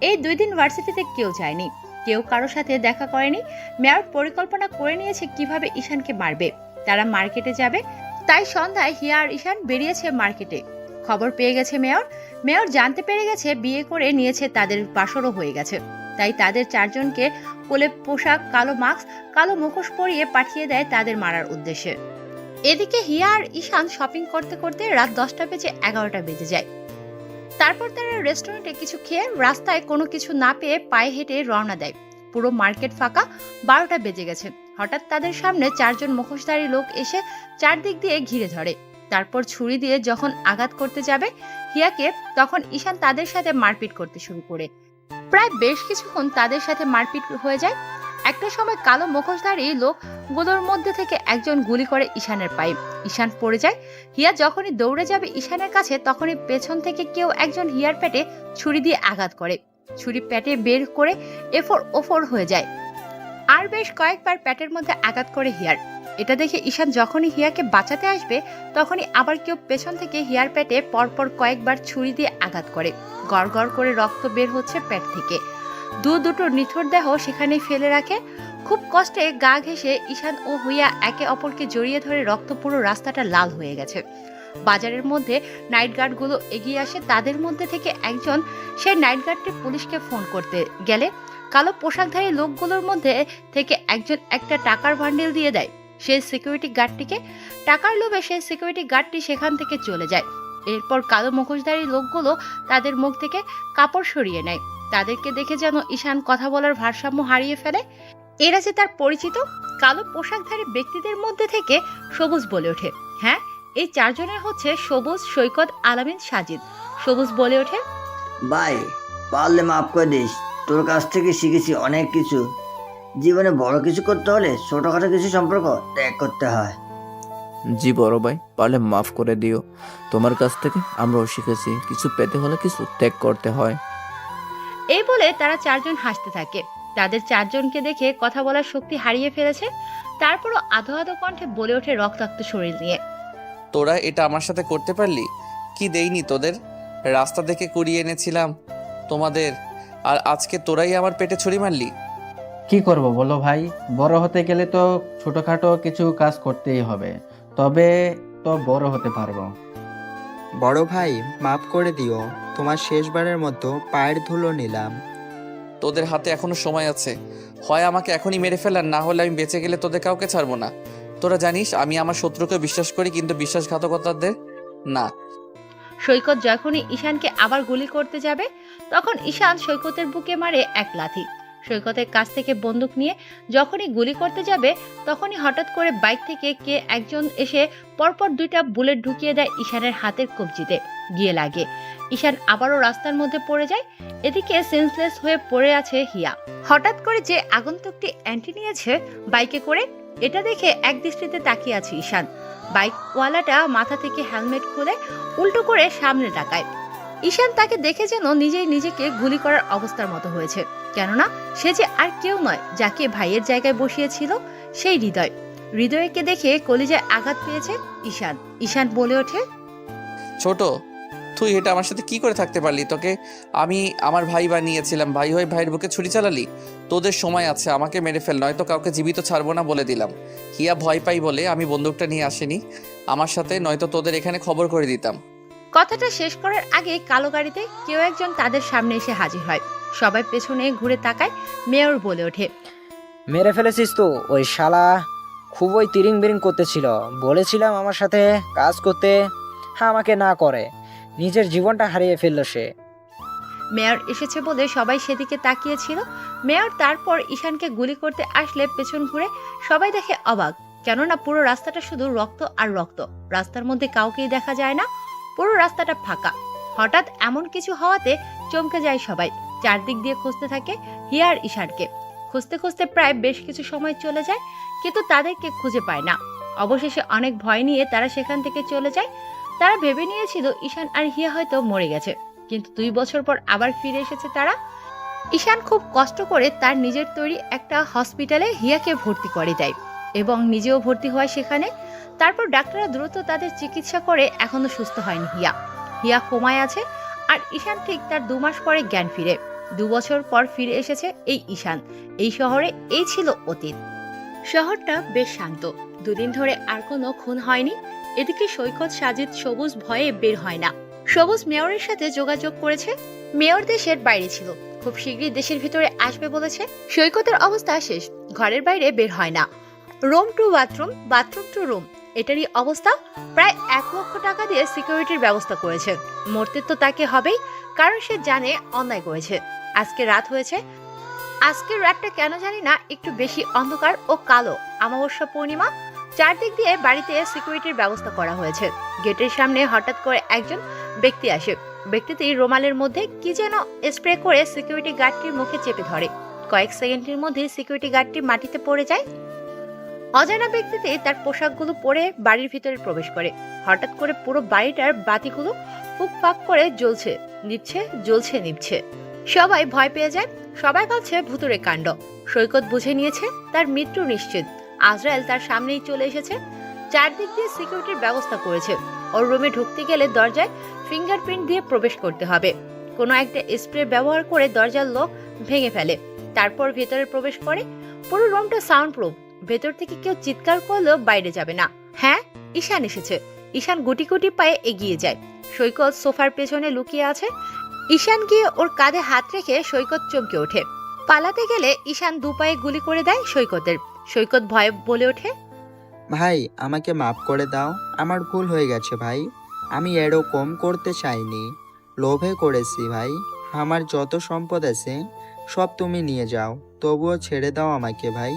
এই 2 দিন ভার্সিটিতে কেউ যায়নি, কেউ কারো সাথে দেখা করেনি। মেয়র পরিকল্পনা করে নিয়েছে কিভাবে ঈশানকে মারবে। তারা মার্কেটে যাবে, তাই সন্ধ্যায় হিয়া আর ঈশান বেরিয়েছে মার্কেটে। খবর পেয়ে গেছে মেয়র জানতে পেরে গেছে বিয়ে করে নিয়েছে, তাদের বাসরও হয়ে গেছে। তাই তাদের 4 জনকে কোলে পোশাক, কালো মাস্ক, কালো মুখোশ পরিয়ে পাঠিয়ে দেয় তাদের মারার উদ্দেশ্যে। এদিকে হিয়া আর ঈশান শপিং করতে করতে রাত 10টা বেজে 11টা বেজে যায়। তারপর তারা রেস্টুরেন্টে কিছু খেয়ে রাস্তায় কোনো কিছু না পেয়ে পায়ে হেঁটে রওনা দেয়। পুরো মার্কেট ফাঁকা, 12টা বেজে গেছে। হঠাৎ তাদের সামনে 4 জন মুখোশধারী লোক এসে চারদিক দিয়ে ঘিরে ধরে। তারপর ছুরি দিয়ে যখন আঘাত করতে যাবে হিয়াকে, তখন ঈশান তাদের সাথে মারপিট করতে শুরু করে। প্রায় বেশ কিছুক্ষণ তাদের সাথে মারপিট হয়ে যায়। একটা সময় কালো মুখোশধারী লোকগুলোর মধ্যে থেকে একজন গুলি করে ঈশানের পায়ে। ঈশান পড়ে যায়। হিয়া যখনই দৌড়ে যাবে ঈশানের কাছে, তখনই পেছন থেকে কেউ একজন হিয়ার পেটে ছুরি দিয়ে আঘাত করে। ছুরি পেটে বের করে এফোর ওফোর হয়ে যায়। আর বেশ কয়েকবার পেটের মধ্যে আঘাত করে হিয়ার। এটা দেখে ঈশান যখনই হিয়াকে বাঁচাতে আসবে, তখনই আবার কেউ পেছন থেকে হিয়ার পেটে পরপর কয়েকবার ছুরি দিয়ে আঘাত করে। গড় গড় করে রক্ত বের হচ্ছে পেট থেকে। দুটো নিথর দেহ সেখানেই ফেলে রাখে। খুব কষ্টে গা ঘেঁষে ঈশান ও হিয়া একে অপরকে জড়িয়ে ধরে, রক্ত পুরো রাস্তাটা লাল হয়ে গেছে। বাজারের মধ্যে নাইট গার্ডগুলো এগিয়ে আসে। তাদের মধ্যে থেকে একজন সেই নাইট গার্ডটি পুলিশকে ফোন করতে গেলে কালো পোশাকধারী লোকগুলোর মধ্যে থেকে একজন একটা টাকার বান্ডেল দিয়ে দেয় সেই সিকিউরিটি গার্ডটিকে। টাকার লোভে সেই সিকিউরিটি গার্ডটি সেখান থেকে চলে যায়। এরপর কালো মুখোশধারী লোকগুলো তাদের মুখ থেকে কাপড় সরিয়ে নেয়। তাদেরকে দেখে যেন ঈশান কথা বলার ভারসাম্য হারিয়ে ফেলে। এরা যে তার পরিচিত কালো পোশাকধারী ব্যক্তিদের মধ্যে থেকে সবুজ বলে ওঠে, হ্যাঁ, এই 4 জনের হচ্ছে সবুজ, সৈকত, আলামিন, সাজিদ। সবুজ বলে ওঠে, ভাই পারলে মাফ করে দিস, তোর কাছ থেকে শিখেছি অনেক কিছু। জীবনে বড় কিছু করতে হলে ছোটখাটো কিছু সম্পর্ক ত্যাগ করতে হয়। জি বড় ভাই, পারলে মাফ করে দিও। তোমার কাছ থেকে আমরাও শিখেছি, কিছু পেতে হলে কিছু ত্যাগ করতে হয়। এই বলে তারা 4 জন হাসতে থাকে। তাদের 4 জনকে দেখে কথা বলার শক্তি হারিয়ে ফেলেছে। তারপরও আধো আধো কণ্ঠে বলে ওঠে রক্তাক্ত শরীর নিয়ে, তোরা এটা আমার সাথে করতে পারলি? কি দেইনি তোদের? রাস্তা থেকে কুড়িয়ে এনেছিলাম তোমাদের, আর আজকে তোরাই আমার পেটে ছুরি মারলি। কি করব বলো ভাই, বড় হতে গেলে তো ছোটখাটো কিছু কাজ করতেই হবে, তবে তো বড় হতে পারবো। বড় ভাই মাফ করে দিও, তোমার শেষবারের মতো পায়ের ধুলো নিলাম। তোদের হাতে এখনো সময় আছে, হয় আমাকে এখনই মেরে ফেলার, না হলে আমি বেঁচে গেলে তোদের কাউকে ছাড়বো না। তোরা জানিস আমি আমার শত্রুকে বিশ্বাস করি, কিন্তু বিশ্বাসঘাতকতাদের না। সৈকত যখনই ঈশানকে আবার গুলি করতে যাবে, তখন ঈশান সৈকতের বুকে মারে এক লাথি। সৈকতের কাছ থেকে বন্দুক নিয়ে যখনই গুলি করতে যাবে, তখনই হঠাৎ করে বাইক থেকে কে একজন এসে পরপর 2টা বুলেট ঢুকিয়ে দেয় ঈশানের হাতের কবজিতে, গিয়ে লাগে। ঈশান আবারও রাস্তার মধ্যে পড়ে যায়। এদিকে সেন্সলেস হয়ে পড়ে আছে হিয়া। হঠাৎ করে যে আগন্তুকটি অ্যান্টি নিয়েছে বাইকে করে, এটা দেখে এক দৃষ্টিতে তাকিয়ে আছে ঈশান। বাইকওয়ালাটা মাথা থেকে হেলমেট খুলে উল্টো করে সামনে তাকায়। ঈশান তাকে দেখে যেন নিজেই নিজেকে গুলি করার অবস্থার মতো হয়েছে, কেননা সে যে আর কেউ নয়, যাকে ভাইয়ের জায়গায় বসিয়েছিল সেই হৃদয়। হৃদয়কে দেখে কলিজায় আঘাত পেয়েছে ঈশান বলে ওঠে, ছোট, তুই এটা আমার সাথে কি করে থাকতে পারলি? তোকে আমি আমার ভাই বানিয়েছিলাম, ভাই হয়ে ভাইয়ের বুকে ছুরি চালালি। তোদের সময় আছে, আমাকে মেরে ফেল, নয়তো কাউকে জীবিত ছাড়বো না বলে দিলাম। হিয়া ভয় পাই বলে আমি বন্দুকটা নিয়ে আসিনি আমার সাথে, নয়তো তোদের এখানে খবর করে দিতাম। কথাটা শেষ করার আগে কালো গাড়িতে কেউ একজন তাদের সামনে এসে হাজির হয়। সবাই পেছনে ঘুরে তাকায়। মেয়র বলে ওঠে, মেরে ফেলেছিস তো ওই শালা খুবই তিরিং বিরিং করতেছিল। বলেছিলাম আমার সাথে কাজ করতে, হ্যাঁ আমাকে না করে নিজের জীবনটা হারিয়ে ফেললো সে। মেয়র এসেছে বলে সবাই সেদিকে তাকিয়েছিল। মেয়র তারপর ঈশানকে গুলি করতে আসলে পেছন ঘুরে সবাই দেখে অবাক, কেননা পুরো রাস্তাটা শুধু রক্ত আর রক্ত। রাস্তার মধ্যে কাউকেই দেখা যায় না, পুরো রাস্তাটা ফাঁকা। হঠাৎ এমন কিছু হওয়াতে চমকে যায় সবাই। চারদিক দিয়ে খুঁজতে থাকে হিয়া আর ঈশানকে। খুঁজতে খুঁজতে প্রায় বেশ কিছু সময় চলে যায়, কিন্তু তাদেরকে খুঁজে পায় না। অবশেষে অনেক ভয় নিয়ে তারা সেখান থেকে চলে যায়। তারা ভেবে নিয়েছিল ঈশান আর হিয়া হয়তো মরে গেছে, কিন্তু 2 বছর পর আবার ফিরে এসেছে তারা। ঈশান খুব কষ্ট করে তার নিজের তৈরি একটা হসপিটালে হিয়াকে ভর্তি করে দেয় এবং নিজেও ভর্তি হয় সেখানে। তারপর ডাক্তাররা দ্রুত তাদের চিকিৎসা করে, এখনো সুস্থ হয়নি হিয়া। হিয়া কোমায় আছে আর ঈশান ঠিক তার 2 মাস পরে জ্ঞান ফিরে। 2 বছর পর ফিরে এসেছে এই ঈশান। এই শহরে এই ছিল অতীত। শহরটা বেশ শান্ত, 2 দিন ধরে আর কোনো খুন হয়নি। এদিকে সৈকত, সাজিদ, সবুজ ভয়ে বের হয় না। সবুজ মেয়রের সাথে যোগাযোগ করেছে। মেয়র দেশের বাইরে ছিল, খুব শীঘ্রই দেশের ভিতরে আসবে বলেছে। সৈকতের অবস্থা শেষ, ঘরের বাইরে বের হয় না। Room to bathroom, bathroom to room, এটারই অবস্থা। প্রায় 1 লক্ষ টাকা দিয়ে সিকিউরিটির ব্যবস্থা করেছে। মরতে তো তাকে হবেই, কারণ সে জানে অন্যায় করেছে। আজকে রাত হয়েছে। আজকের রাতটা কেন জানি না একটু বেশি অন্ধকার ও কালো। অমাবস্যা পূর্ণিমা। চারদিক দিয়ে বাড়িতে সিকিউরিটির ব্যবস্থা করা হয়েছে। গেটের সামনে হঠাৎ করে একজন ব্যক্তি আসে। ব্যক্তিটি রুমালের মধ্যে কি যেন স্প্রে করে সিকিউরিটি গার্ডটির মুখে চেপে ধরে। কয়েক সেকেন্ডের মধ্যে সিকিউরিটি গার্ডটি মাটিতে পড়ে যায়। অজানা ব্যক্তিটি তার পোশাকগুলো পরে বাড়ির ভিতরে প্রবেশ করে। হঠাৎ করে পুরো বাড়িটার বাতিগুলো ফুকফাক করে জ্বলছে নিভছে, জ্বলছে নিভছে। সবাই ভয় পেয়ে যায়। সবাই ভাবছে ভুতুরে কাণ্ড। সৈকত বুঝে নিয়েছে তার মৃত্যু নিশ্চিত। আজরায়েল তার সামনেই চলে এসেছে। চারদিক দিয়ে সিকিউরিটির ব্যবস্থা করেছে। ওর রুমে ঢুকতে গেলে দরজায় ফিঙ্গারপ্রিন্ট দিয়ে প্রবেশ করতে হবে। কোনো একটা স্প্রে ব্যবহার করে দরজার লক ভেঙে ফেলে, তারপর ভেতরে প্রবেশ করে। পুরো রুমটা সাউন্ড প্রুফ। ভেতর থেকে কেউ চিৎকার করলেও বাইরে যাবে না। হ্যাঁ, ঈশান এসেছে। ঈশান গুটি গুটি পায়ে এগিয়ে যায়। সৈকত সোফার পেছনে লুকিয়ে আছে। ঈশান গিয়ে ওর কাঁধে হাত রেখে সৈকত চমকে ওঠে। পালাতে গেলে ঈশান 2 পায়ে গুলি করে দেয় সৈকতের। সৈকত ভয়ে বলে ওঠে, ভাই আমাকে মাফ করে দাও, আমার ভুল হয়ে গেছে ভাই। আমি এরকম করতে চাইনি, লোভে করেছি ভাই। আমার যত সম্পদ আছে সব তুমি নিয়ে যাও, তবুও ছেড়ে দাও আমাকে ভাই।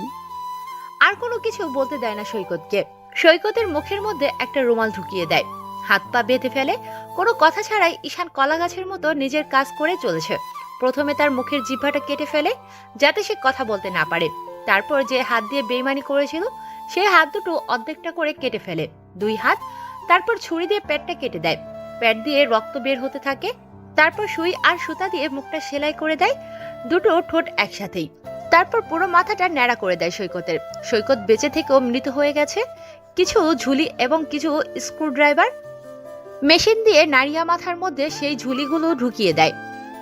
আর কোনো কিছু বলতে দেয় না সৈকতকে। সৈকতের মুখের মধ্যে একটা রুমাল ঢুকিয়ে দেয়, হাত পা বেঁধে ফেলে। কোনো কথা ছাড়াই ঈশান কলা গাছের মতো নিজের কাজ করে চলেছে। প্রথমে তার মুখের জিহ্বাটা কেটে ফেলে, যাতে সে কথা বলতে না পারে। তারপর যে হাত দিয়ে বেইমানি করেছিল সেই হাত দুটো অর্ধেকটা করে কেটে ফেলে, 2 হাত। তারপর ছুরি দিয়ে পেটটা কেটে দেয়। পেট দিয়ে রক্ত বের হতে থাকে। তারপর সুই আর সুতা দিয়ে মুখটা সেলাই করে দেয়, দুটো ঠোঁট একসাথেই। তারপর পুরো মাথাটা ন্যাড়া করে দেয় সৈকতের। সৈকত বেঁচে থেকেও মৃত হয়ে গেছে। কিছু ঝুলি এবং কিছু স্ক্রুড্রাইভার মেশিন দিয়ে নাড়িয়া মাথার মধ্যে সেই ঝুলিগুলো ঢুকিয়ে দেয়।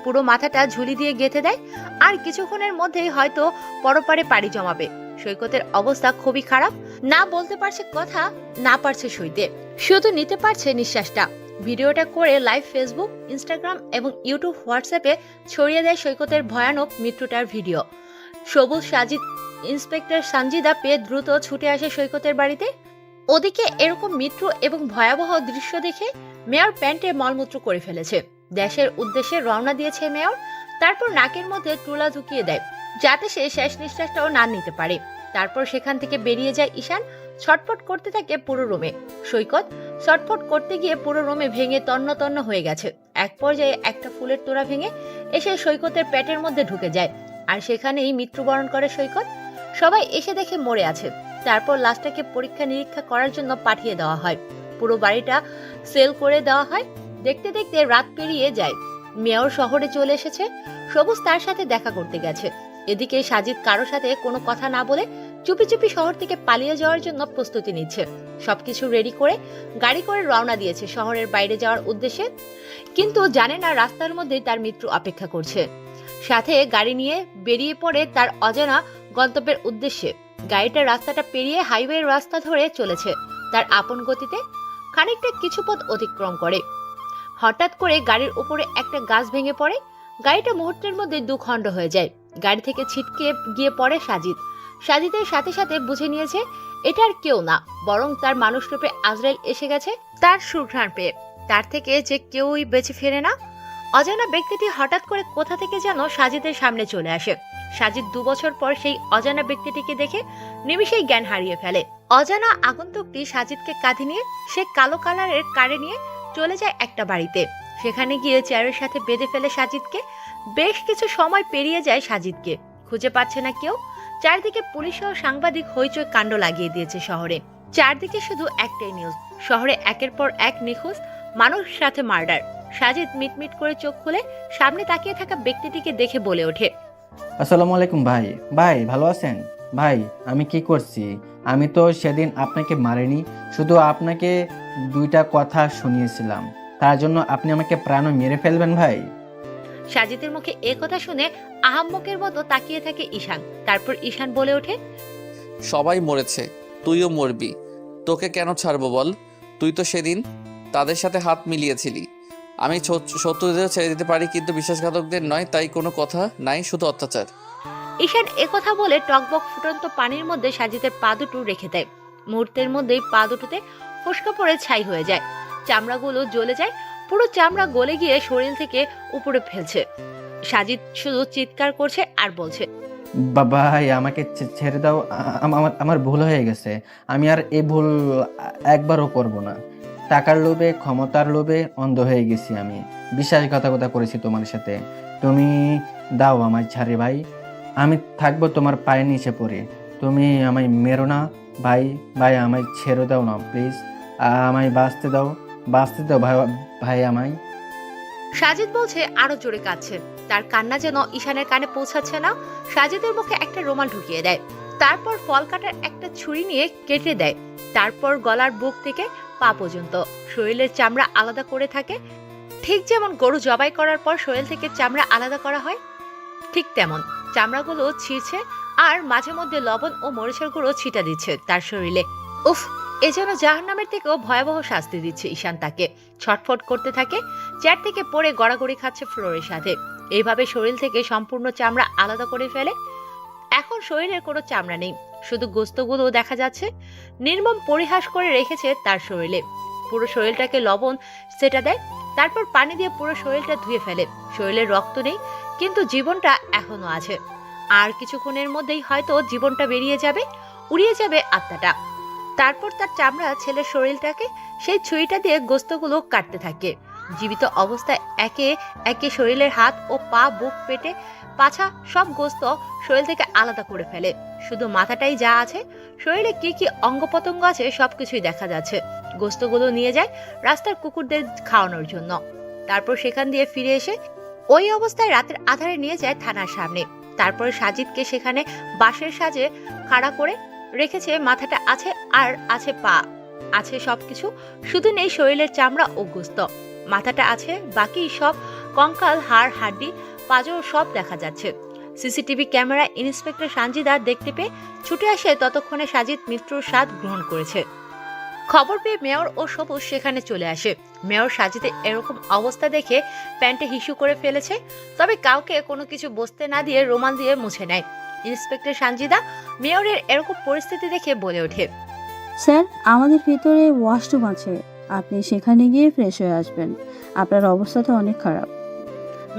পুরো মাথাটা ঝুলি দিয়ে গেঁথে দেয়। আর কিছুক্ষণের মধ্যেই হয়তো পরপারে পাড়ি জমাবে। সৈকতের অবস্থা খুবই খারাপ। না বলতে পারছে কথা, না পারছে সইতে, শুধু নিতে পারছে নিঃশ্বাসটা। ভিডিওটা করে লাইভ ফেসবুক, ইনস্টাগ্রাম এবং ইউটিউব, হোয়াটসঅ্যাপে ছড়িয়ে দেয় সৈকতের ভয়ানক মৃত্যুটার ভিডিও। সবুজ, সাজিদ, ইন্সপেক্টর সঞ্জিদা পেয়ে দ্রুত ছুটে আসে সৈকতের বাড়িতে। ওদিকে এরকম মৃত্যু এবং ভয়াবহ দৃশ্য দেখে মেয়র প্যান্টে মলমূত্র করে ফেলেছে। দেশের উদ্দেশ্যে রওনা দিয়েছে মেয়র। তারপর নাকের মধ্যে তুলা ঢুকিয়ে দেয়, যাতে সে শেষ নিঃশ্বাসটাও না নিতে পারে। তারপর সেখান থেকে বেরিয়ে যায় ঈশান। ছটফট করতে থাকে পুরো রুমে। সৈকত ছটফট করতে গিয়ে পুরো রুমে ভেঙে তন্ন তন্ন হয়ে গেছে। এক পর্যায়ে একটা ফুলের তোড়া ভেঙে এসে সৈকতের পেটের মধ্যে ঢুকে যায়, আর সেখানেই মৃত্যুবরণ করে সৈকত। সবাই এসে দেখে মরে আছে। তারপর লাশটাকে পরীক্ষা নিরীক্ষা করার জন্য পাঠিয়ে দেওয়া হয়। পুরো বাড়িটা সেল করে দেওয়া হয়। দেখতে দেখতে রাত পেরিয়ে যায়। মেয়র শহরে চলে এসেছে। সবুজ তার সাথে দেখা করতে গেছে। এদিকে সাজিদ কারোর সাথে কোনো কথা না বলে চুপি চুপি শহর থেকে পালিয়ে যাওয়ার জন্য প্রস্তুতি নিচ্ছে। সবকিছু রেডি করে গাড়ি করে রওনা দিয়েছে শহরের বাইরে যাওয়ার উদ্দেশ্যে, কিন্তু জানে না রাস্তার মধ্যেই তার মৃত্যু অপেক্ষা করছে। সাথে গাড়ি নিয়ে বেরিয়ে পড়ে তার অজানা গন্তব্যের উদ্দেশ্যে। গাড়িটা রাস্তাটা পেরিয়ে হাইওয়ের রাস্তা ধরে চলেছে তার আপন গতিতে। খানিকটা কিছু পথ অতিক্রম করে হঠাৎ করে গাড়ির উপরে একটা গাছ ভেঙে পড়ে। গাড়িটা মুহূর্তের মধ্যে 2 খণ্ড হয়ে যায়। গাড়ি থেকে ছিটকে গিয়ে পড়ে সাজিদ। সাজিদের সাথে সাথে বুঝে নিয়েছে এটা আর কেউ না, বরং তার মানুষরূপে আজরাইল এসে গেছে তার সুঘ্রাণ পেয়ে। তার থেকে যে কেউই বেঁচে ফেরে না। অজানা ব্যক্তিটি হঠাৎ করে কোথা থেকে যেন সাজিদের সামনে চলে আসে। সাজিদ 2 বছর পর সেই অজানা ব্যক্তিটিকে দেখে নিমিষেই জ্ঞান হারিয়ে ফেলে। অজানা আগন্তুকটি সাজিদকে কাঁধে নিয়ে সে কালো কালারের কারে নিয়ে চলে যায় একটা বাড়িতে। সেখানে গিয়ে চেয়ারের সাথে বেঁধে ফেলে সাজিদকে। বেশ কিছু সময় পেরিয়ে যায় সাজিদকে খুঁজে পাচ্ছে না কেউ। চারদিকে পুলিশ ও সাংবাদিক হইচই কাণ্ড লাগিয়ে দিয়েছে শহরে। চারদিকে শুধু একটাই নিউজ, শহরে একের পর এক নিখোঁজ মানুষ, সাথে মার্ডার। সাজিদ মিটমিট করে চোখ খুলে সামনে তাকিয়ে থাকা ব্যক্তিটিকে দেখে বলে ওঠে, আসসালামু আলাইকুম ভাই। ভাই ভালো আছেন? ভাই আমি কি করছি? আমি তো সেদিন আপনাকে মারিনি, শুধু আপনাকে 2টা কথা শুনিয়েছিলাম। তার জন্য আপনি আমাকে প্রাণ মেরে ফেলবেন ভাই? সাজিদের মুখে এ কথা শুনে আহাম্মকের মতো তাকিয়ে থাকে ঈশান। তারপর ঈশান বলে ওঠে, সবাই মরেছে, তুইও মরবি। তোকে কেন ছাড়বো বল? তুই তো সেদিন তাদের সাথে হাত মিলিয়েছিলি। আমি শত্রুদেরও ছেড়ে দিতে পারি, কিন্তু বিশ্বাসঘাতকদের নয়। তাই কোনো কথা নাই, শুধু অত্যাচার। ঈশান একথা বলে টকবক ফুটন্ত পানির মধ্যে সাজিদের পা দুটো রেখে দেয়। মুহূর্তের মধ্যেই পা দুটোতে ফোসকা পড়ে ছাই হয়ে যায়, চামড়াগুলো জ্বলে যায়, পুরো চামড়া গলে গিয়ে শরীর থেকে উপরে ফেলছে। সাজিদ শুধু চিৎকার করছে আর বলছে, ভাই আমাকে ছেড়ে দাও, আমার ভুল হয়ে গেছে। আমি আর এই ভুল একবারও করব না। টাকার লোভে, ক্ষমতার লোভে অন্ধ হয়ে গেছি আমি। বিশ্বাসঘাতকতা করেছি তোমার সাথে। তুমি দাও আমায় ছাড়ে ভাই। আমি থাকবো তোমার পায়ের নিচে পড়ে। তুমি আমায় মেরো না ভাই। ভাই আমায় ছেড়ে দাও না প্লিজ। আমায় বাঁচতে দাও ভাই। ভাই আমায়। সাজিদ বলছে আরো জোরে কাঁদছে। তার কান্না যেন ঈশানের কানে পৌঁছাচ্ছে না। সাজিদের মুখে একটা রুমাল ঢুকিয়ে দেয়, তারপর ফল কাটার একটা ছুরি নিয়ে কেটে দেয়। তারপর গলার বুক থেকে পা পর্যন্ত শরীরের চামড়া আলাদা করে থাকে। ঠিক যেমন গরু জবাই করার পর শরীর থেকে চামড়া আলাদা করা হয়, ঠিক তেমন চামড়াগুলো ছিঁড়ছে আর মাঝে মধ্যে লবণ ও মরিচের গুঁড়ো ছিটা দিচ্ছে তার শরীরে। উফ, এ যেন জাহান্নামের থেকেও ভয়াবহ শাস্তি দিচ্ছে ঈশান তাকে। ছটফট করতে থাকে, চেয়ার থেকে পড়ে গড়াগড়ি খাচ্ছে ফ্লোরের সাথে। এইভাবে শরীর থেকে সম্পূর্ণ চামড়া আলাদা করে ফেলে। এখন শরীরের কোনো চামড়া নেই, শুধু গোস্তগুলো দেখা যাচ্ছে। নির্মম পরিহাস করে রেখেছে তার শরীরে। পুরো শরীরটাকে লবণ সেটা দেয়, তারপর পানি দিয়ে পুরো শরীরটা ধুয়ে ফেলে। শরীরে রক্ত নেই, কিন্তু জীবনটা এখনো আছে। আর কিছুক্ষণের মধ্যেই হয়তো জীবনটা বেরিয়ে যাবে, উড়িয়ে যাবে আত্মাটা। তারপর তার চামড়া ছেলের শরীরটাকে সেই ছুরিটা দিয়ে গোস্তগুলো কাটতে থাকে। জীবিত অবস্থায় একে একে শরীরের হাত ও পা, বুক, পেটে, পাছা সব গোস্ত শরীর থেকে আলাদা করে ফেলে। শুধু মাথাটাই যা আছে। শরীরে কি কি অঙ্গ প্রত্যঙ্গ আছে সবকিছুই দেখা যাচ্ছে। গোস্তগুলো নিয়ে যায় রাস্তার কুকুরদের খাওয়ানোর জন্য। তারপর সেখান দিয়ে ফিরে এসে ওই অবস্থায় রাতের আধারে নিয়ে যায় থানার সামনে। তারপরে সাজিদকে সেখানে বাঁশের সাজে খাড়া করে রেখেছে। মাথাটা আছে আর আছে পা, আছে সবকিছু, শুধু নেই শরীরের চামড়া ও গোস্ত। মাথাটা আছে, বাকি সব কঙ্কাল, হাড়, হাড্ডি, পাঁজর সব দেখা যাচ্ছে। সিসিটিভি ক্যামেরা ইন্সপেক্টর সানজিদা দেখতে পেয়ে ছুটে আসে। ততক্ষণে সাজিদ মৃত্যুর স্বাদ গ্রহণ করেছে। খবর পেয়ে মেয়র ও সবুজ সেখানে চলে আসে। মেয়র সাজিদের এরকম অবস্থা দেখে প্যান্টে হিসু করে ফেলেছে, তবে কাউকে কোনো কিছু বসতে না দিয়ে রুমাল দিয়ে মুছে নেয়। ইন্সপেক্টর সানজিদা মেয়রের এরকম পরিস্থিতি দেখে বলে ওঠে, স্যার আমাদের ভিতরে ওয়াশরুম আছে, আপনি সেখানে গিয়ে ফ্রেশ হয়ে আসবেন। আপনার অবস্থা তো অনেক খারাপ।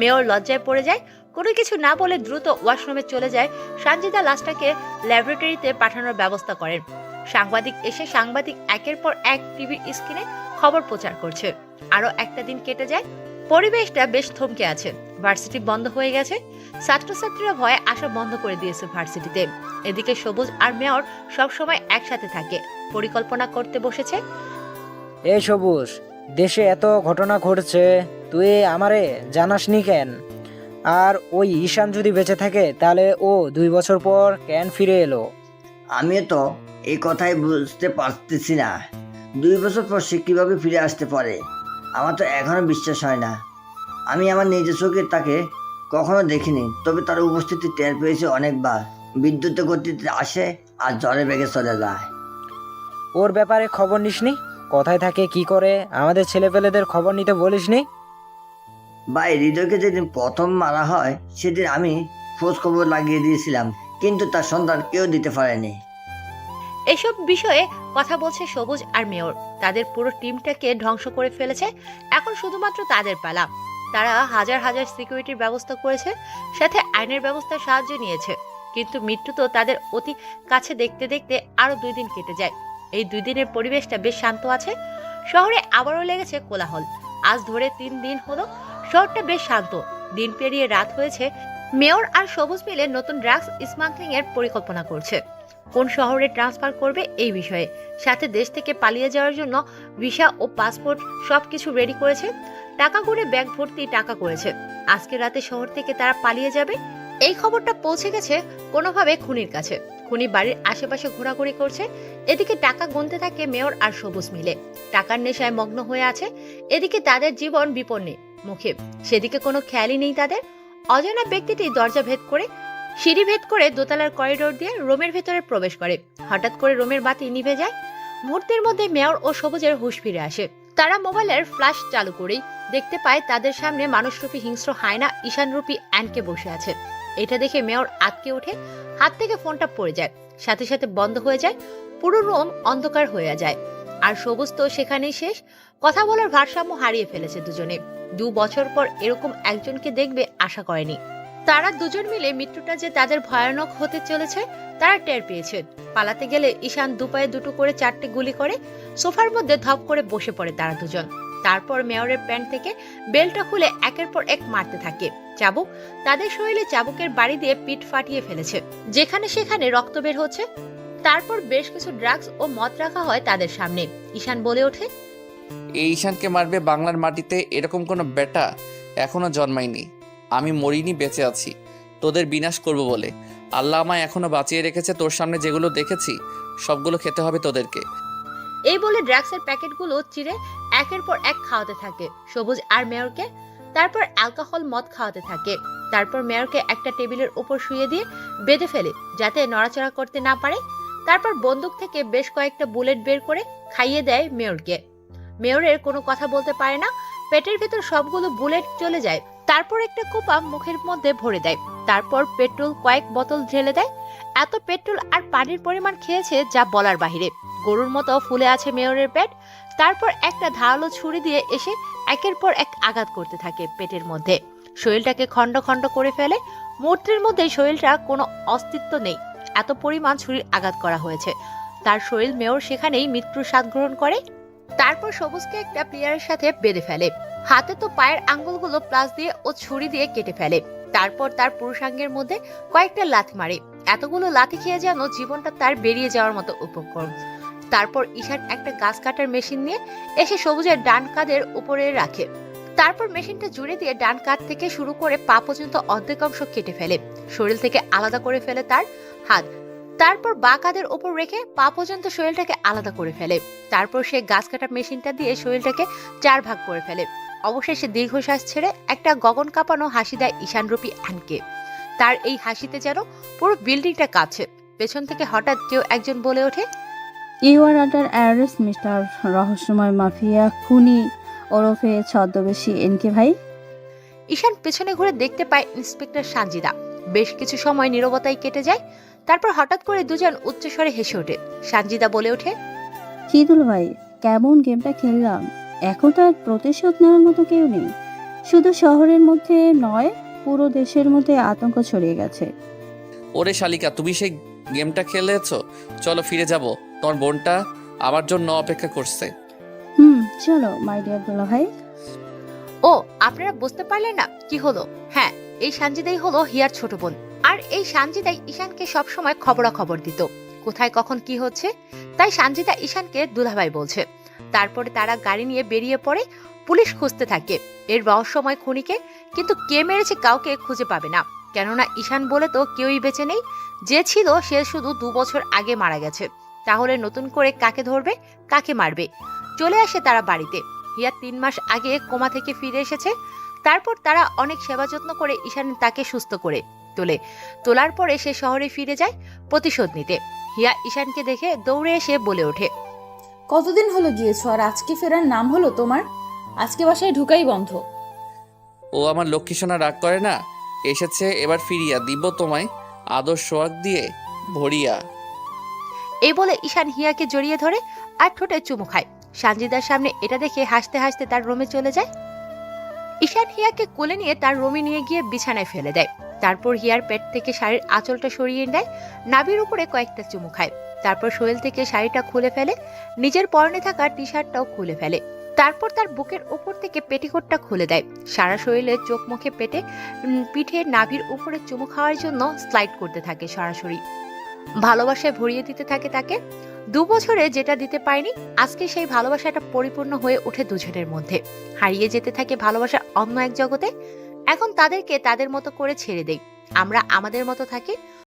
মেয়র লজ্জায় পড়ে যায়, কোনো কিছু না বলে দ্রুত ওয়াশরুমে চলে যায়। সানজিদা লাশটাকে ল্যাবরেটরিতে পাঠানোর ব্যবস্থা করেন। সাংবাদিক এসে সাংবাদিক একের পর এক টিভির স্ক্রিনে খবর প্রচার করছে। আরো একটা দিন কেটে যায়। পরিবেশটা বেশ থমকে আছে। ভার্সিটি বন্ধ হয়ে গেছে। ছাত্রছাত্রীরা ভয়ে আসা বন্ধ করে দিয়েছে ভার্সিটিতে। এদিকে সবুজ আর মেয়র সবসময় একসাথে থাকে, পরিকল্পনা করতে বসেছে। এই সবুজ, দেশে এত ঘটনা ঘটছে, তুই আমারে জানাসনি কেন? আর ওই ঈশান যদি বেঁচে থাকে তাহলে ও 2 বছর পর কেন ফিরে এলো? আমিও তো এই কথাই বুঝতে পারতেছি না। 2 বছর পর সে কীভাবে ফিরে আসতে পারে? আমার তো এখনও বিশ্বাস হয় না। আমি আমার নিজের চোখে তাকে কখনো দেখিনি, তবে তার উপস্থিতি টের পেয়েছি অনেকবার। বিদ্যুতের গতিতে আসে আর জ্বরে বেগে চলে যায়। ওর ব্যাপারে খবর নিসনি? কোথায় থাকে, কি করে? আমাদের ছেলেপেলেদের খবর নিতে বলিসনি? ভাই, হৃদয়কে যেদিন প্রথম মারা হয় সেদিন আমি খোঁজ খবর লাগিয়ে দিয়েছিলাম, কিন্তু তার সন্ধান কেউ দিতে পারেনি। এসব বিষয়ে কথা বলছে সবুজ আর মেয়র। তাদের পুরো টিমটাকে ধ্বংস করে ফেলেছে, এখন শুধুমাত্র তাদের পালা। তারা হাজার হাজার সিকিউরিটির ব্যবস্থা করেছে, সাথে আইনের ব্যবস্থার সাহায্য নিয়েছে, কিন্তু মৃত্যু তো তাদের অতি কাছে দেখতে দেখতে আরো 2 দিন কেটে যায়। এই 2 দিনের পরিবেশটা বেশ শান্ত আছে। শহরে আবারও লেগেছে কোলাহল। আজ ধরে 3 দিন হলো শহরটা বেশ শান্ত। দিন পেরিয়ে রাত হয়েছে। মেয়র আর সবুজ মিলে নতুন ড্রাগস স্মাগলিং এর পরিকল্পনা করছে। কোন শহরে ট্রান্সফার করবে এই বিষয়ে, সাথে দেশ থেকে পালিয়ে যাওয়ার জন্য ভিসা ও পাসপোর্ট সবকিছু রেডি করেছে। টাকা গুনে ব্যাগ ভর্তি টাকা করেছে। আজকে রাতে শহর থেকে তারা পালিয়ে যাবে। এই খবরটা পৌঁছে গেছে কোনোভাবে খুনির কাছে। খুনি বাড়ির আশেপাশে ঘোরাঘুরি করছে। এদিকে টাকা গুনতে থাকে মেয়র আর সবুজ মিলে। টাকার নেশায় মগ্ন হয়ে আছে। এদিকে তাদের জীবন বিপন্নে মুখে, সেদিকে কোনো খেয়ালই নেই তাদের। অজানা ব্যক্তিটি দরজা ভেদ করে, সিঁড়ি ভেদ করে দোতলার করিডোর দিয়ে রুমের ভেতরে প্রবেশ করে। হঠাৎ করে রুমের বাতি নিভে যায়। মুহূর্তের মধ্যে মেয়র ও সবুজের হুঁশ ফিরে আসে। তারা মোবাইলের ফ্ল্যাশ চালু করেই দেখতে পায় তাদের সামনে মানুষরূপী হিংস্র হায়না ঈশানরূপী অ্যানকে বসে আছে। এটা দেখে মেয়র আটকে ওঠে। হাত থেকে ফোনটা পড়ে যায়, সাথে সাথে বন্ধ হয়ে যায়। পুরো রুম অন্ধকার হয়ে যায়। আর সবুজ তো সেখানেই শেষ। কথা বলার ভারসাম্য হারিয়ে ফেলেছে দুজনে। 2 বছর পর এরকম একজনকে দেখবে আশা করেনি। তারা দুজন মিলে মৃত্যুটা যে তাদের ভয়ানক হতে চলেছে তারা টের পেয়েছে। পালাতে গেলে ঈশান 2 পায়ে 2টো করে 4টে গুলি করে সোফার মধ্যে ধপ করে বসে পড়ে তারা দুজন। তারপর মেয়রের প্যান্ট থেকে বেল্টটা খুলে একের পর এক মারতে থাকে। চাবুক তাদের শরীরে চাবুকের বাড়ি দিয়ে পিঠ ফাটিয়ে ফেলেছে, যেখানে সেখানে রক্ত বের হচ্ছে। তারপর বেশ কিছু ড্রাগস ও মদ রাখা হয় তাদের সামনে। ঈশান বলে ওঠে, এই ঈশানকে মারবে বাংলার মাটিতে এরকম কোনো বেটা এখনো জন্মায়নি। আমি মরিনি, বেঁচে আছি তোদের বিনাশ করব বলে। আল্লাহ আমায় এখনো বাঁচিয়ে রেখেছে। তোর সামনে যেগুলো দেখেছি সবগুলো খেতে হবে তোদেরকে। এই বলে ড্রাগসের প্যাকেটগুলো চিরে একের পর এক খাওয়াতে থাকে সবুজ আর মেয়রকে। তারপর অ্যালকোহল মদ খাওয়াতে থাকে। তারপর মেয়রকে একটা টেবিলের উপর শুয়ে দিয়ে বেঁধে ফেলে যাতে নড়াচড়া করতে না পারে। তারপর বন্দুক থেকে বেশ কয়েকটা বুলেট বের করে খাইয়ে দেয় মেয়রকে। মেয়রের কোনো কথা বলতে পারে না। পেটের ভেতর সবগুলো বুলেট চলে যায়। তারপর একটা কোপা মুখের মধ্যে ভরে দেয়। তারপর পেট্রোল কয়েক বোতল ঢেলে দেয়। এত পেট্রোল আর পানির পরিমাণ খেয়েছে যা বলার বাহিরে। গরুর মতো ফুলে আছে মেয়রের পেট। তারপর একটা ধারালো ছুরি দিয়ে এসে একের পর এক আঘাত করতে থাকে পেটের মধ্যে। শরীরটাকে খণ্ড খণ্ড করে ফেলে। মুহূর্তের মধ্যে শরীরটা কোনো অস্তিত্ব নেই, এত পরিমাণ ছুরির আঘাত করা হয়েছে। তার শরীর মেয়র সেখানেই মৃত্যুর স্বাদ গ্রহণ করে। তারপর সবুজকে একটা প্লেয়ারের সাথে বেঁধে ফেলে। হাতে তো পায়ের আঙ্গুলগুলো প্লাস দিয়ে ও ছুরি দিয়ে কেটে ফেলে। তারপর তার পুরুষাঙ্গের মধ্যে কয়েকটা লাথি মারে। এতগুলো লাথি খেয়ে যেন জীবনটা তার বেরিয়ে যাওয়ার মতো উপক্রম। তারপর ঈশান একটা গাছ কাটার মেশিন নিয়ে এসে সবুজের ডান কাঁধের উপরে রাখে। তারপর মেশিনটা জুড়ে দিয়ে ডান কাঁধ থেকে শুরু করে পা পর্যন্ত অর্ধেক অংশ কেটে ফেলে। শরীর থেকে আলাদা করে ফেলে তার হাত। তারপর বা কাঁধের উপর রেখে পা পর্যন্ত শরীরটাকে আলাদা করে ফেলে। তারপর সে গাছ কাটার মেশিনটা দিয়ে শরীরটাকে 4 ভাগ করে ফেলে। অবশেষে দীর্ঘশ্বাস ছেড়ে একটা গগন কাঁপানো হাসি দেয় ঈশানরূপী অ্যানকে। তার এই হাসিতে যেন পুরো বিল্ডিংটা কাঁপছে। পেছন থেকে হঠাৎ কেউ একজন বলে ওঠে, you are under arrest mister রহস্যময় মাফিয়া খুনি ওরফে ছদ্মবেশী এনকে ভাই। ঈশান পেছনে ঘুরে দেখতে পায় ইন্সপেক্টর সানজিদা। বেশ কিছু সময় নীরবতায় কেটে যায়। তারপর হঠাৎ করে দুজন উচ্চস্বরে হেসে ওঠে। সানজিদা বলে ওঠে, কি দুল ভাই, কেমন গেমটা খেললাম। এখন তো আর প্রতিশোধ নেওয়ার মতো কেউ নেই। শুধু শহরের মধ্যে নয়, পুরো দেশের মধ্যে আতঙ্ক ছড়িয়ে গেছে। ওরে শালিকা, তুমি সেই গেমটা খেলেছো? চলো ফিরে যাব, তোমার বোনটা আমার জন্য অপেক্ষা করছে। চলো মাই ডিয়ার দুলা ভাই। ও আপনারা বুঝতে পারলেন না কি হলো? হ্যাঁ, এই সানজিদাই হলো হিয়ার ছোট বোন। আর এই সানজিদাই ঈশানকে সবসময় খবরাখবর দিত, কোথায় কখন কি হচ্ছে। তাই সানজিদা ঈশানকে দুলাভাই বলছে। তারপরে তারা গাড়ি নিয়ে বেরিয়ে পড়ে। পুলিশ খুঁজতে থাকে এর রহস্যময় খুনিকে, কিন্তু কে মেরেছে কাউকে খুঁজে পাবে না। কেননা ঈশান বলে তো কেউই বেঁচে নেই। যে ছিল সে শুধু 2 বছর আগে মারা গেছে। তাহলে নতুন করে কাকে ধরবে, কাকে মারবে? চলে আসে তারা বাড়িতে। হিয়া 3 মাস আগে কোমা থেকে ফিরে এসেছে। তারপর তারা অনেক সেবা যত্ন করে ঈশান তাকে সুস্থ করে তোলার পরে সে শহরে ফিরে যায় প্রতিশোধ নিতে। হিয়া ঈশানকে দেখে দৌড়ে এসে বলে ওঠে, কতদিন হলো গিয়েছো আর আজকে ফেরার নাম হলো তোমার? আজকে বাসায় ঢুকাই বন্ধ। ও আমার লক্ষ্মী সোনা রাগ করে না, এসেছে এবার ফিরিয়া দিব তোমায় আদর সোয়াগ দিয়ে ভরিয়া। এই বলে ঈশান হিয়াকে জড়িয়ে ধরে আর ঠোঁটে চুমু খায়। সানজিদার সামনে এটা দেখে হাসতে হাসতে তার রুমে চলে যায়। ঈশান হিয়াকে কোলে নিয়ে তার রুমে নিয়ে গিয়ে বিছানায় ফেলে দেয়। তারপর হিয়ার পেট থেকে শাড়ির আঁচলটা সরিয়ে নেয়, নাভির উপরে কয়েকটা চুমু খায়। তারপর শরীর থেকে শাড়িটা খুলে ফেলে, নিজের পরনে থাকা টি শার্টটাও খুলে ফেলে। তারপর তার বুকের উপর থেকে পেটিকোটটা খুলে দেয়। সারা শরীরে চোখ মুখে পেটে পিঠে নাভির উপরে চুমু খাওয়ার জন্য স্লাইড করতে থাকে সরাসরি। ভালোবাসায় ভরিয়ে দিতে থাকে তাকে। 2 বছরে যেটা দিতে পারেনি, আজকে সেই ভালোবাসাটা পরিপূর্ণ হয়ে ওঠে দুজনের মধ্যে। হারিয়ে যেতে থাকে ভালোবাসা অন্য এক জগতে। এখন তাদেরকে তাদের মতো করে ছেড়ে দেই, আমরা আমাদের মতো থাকি।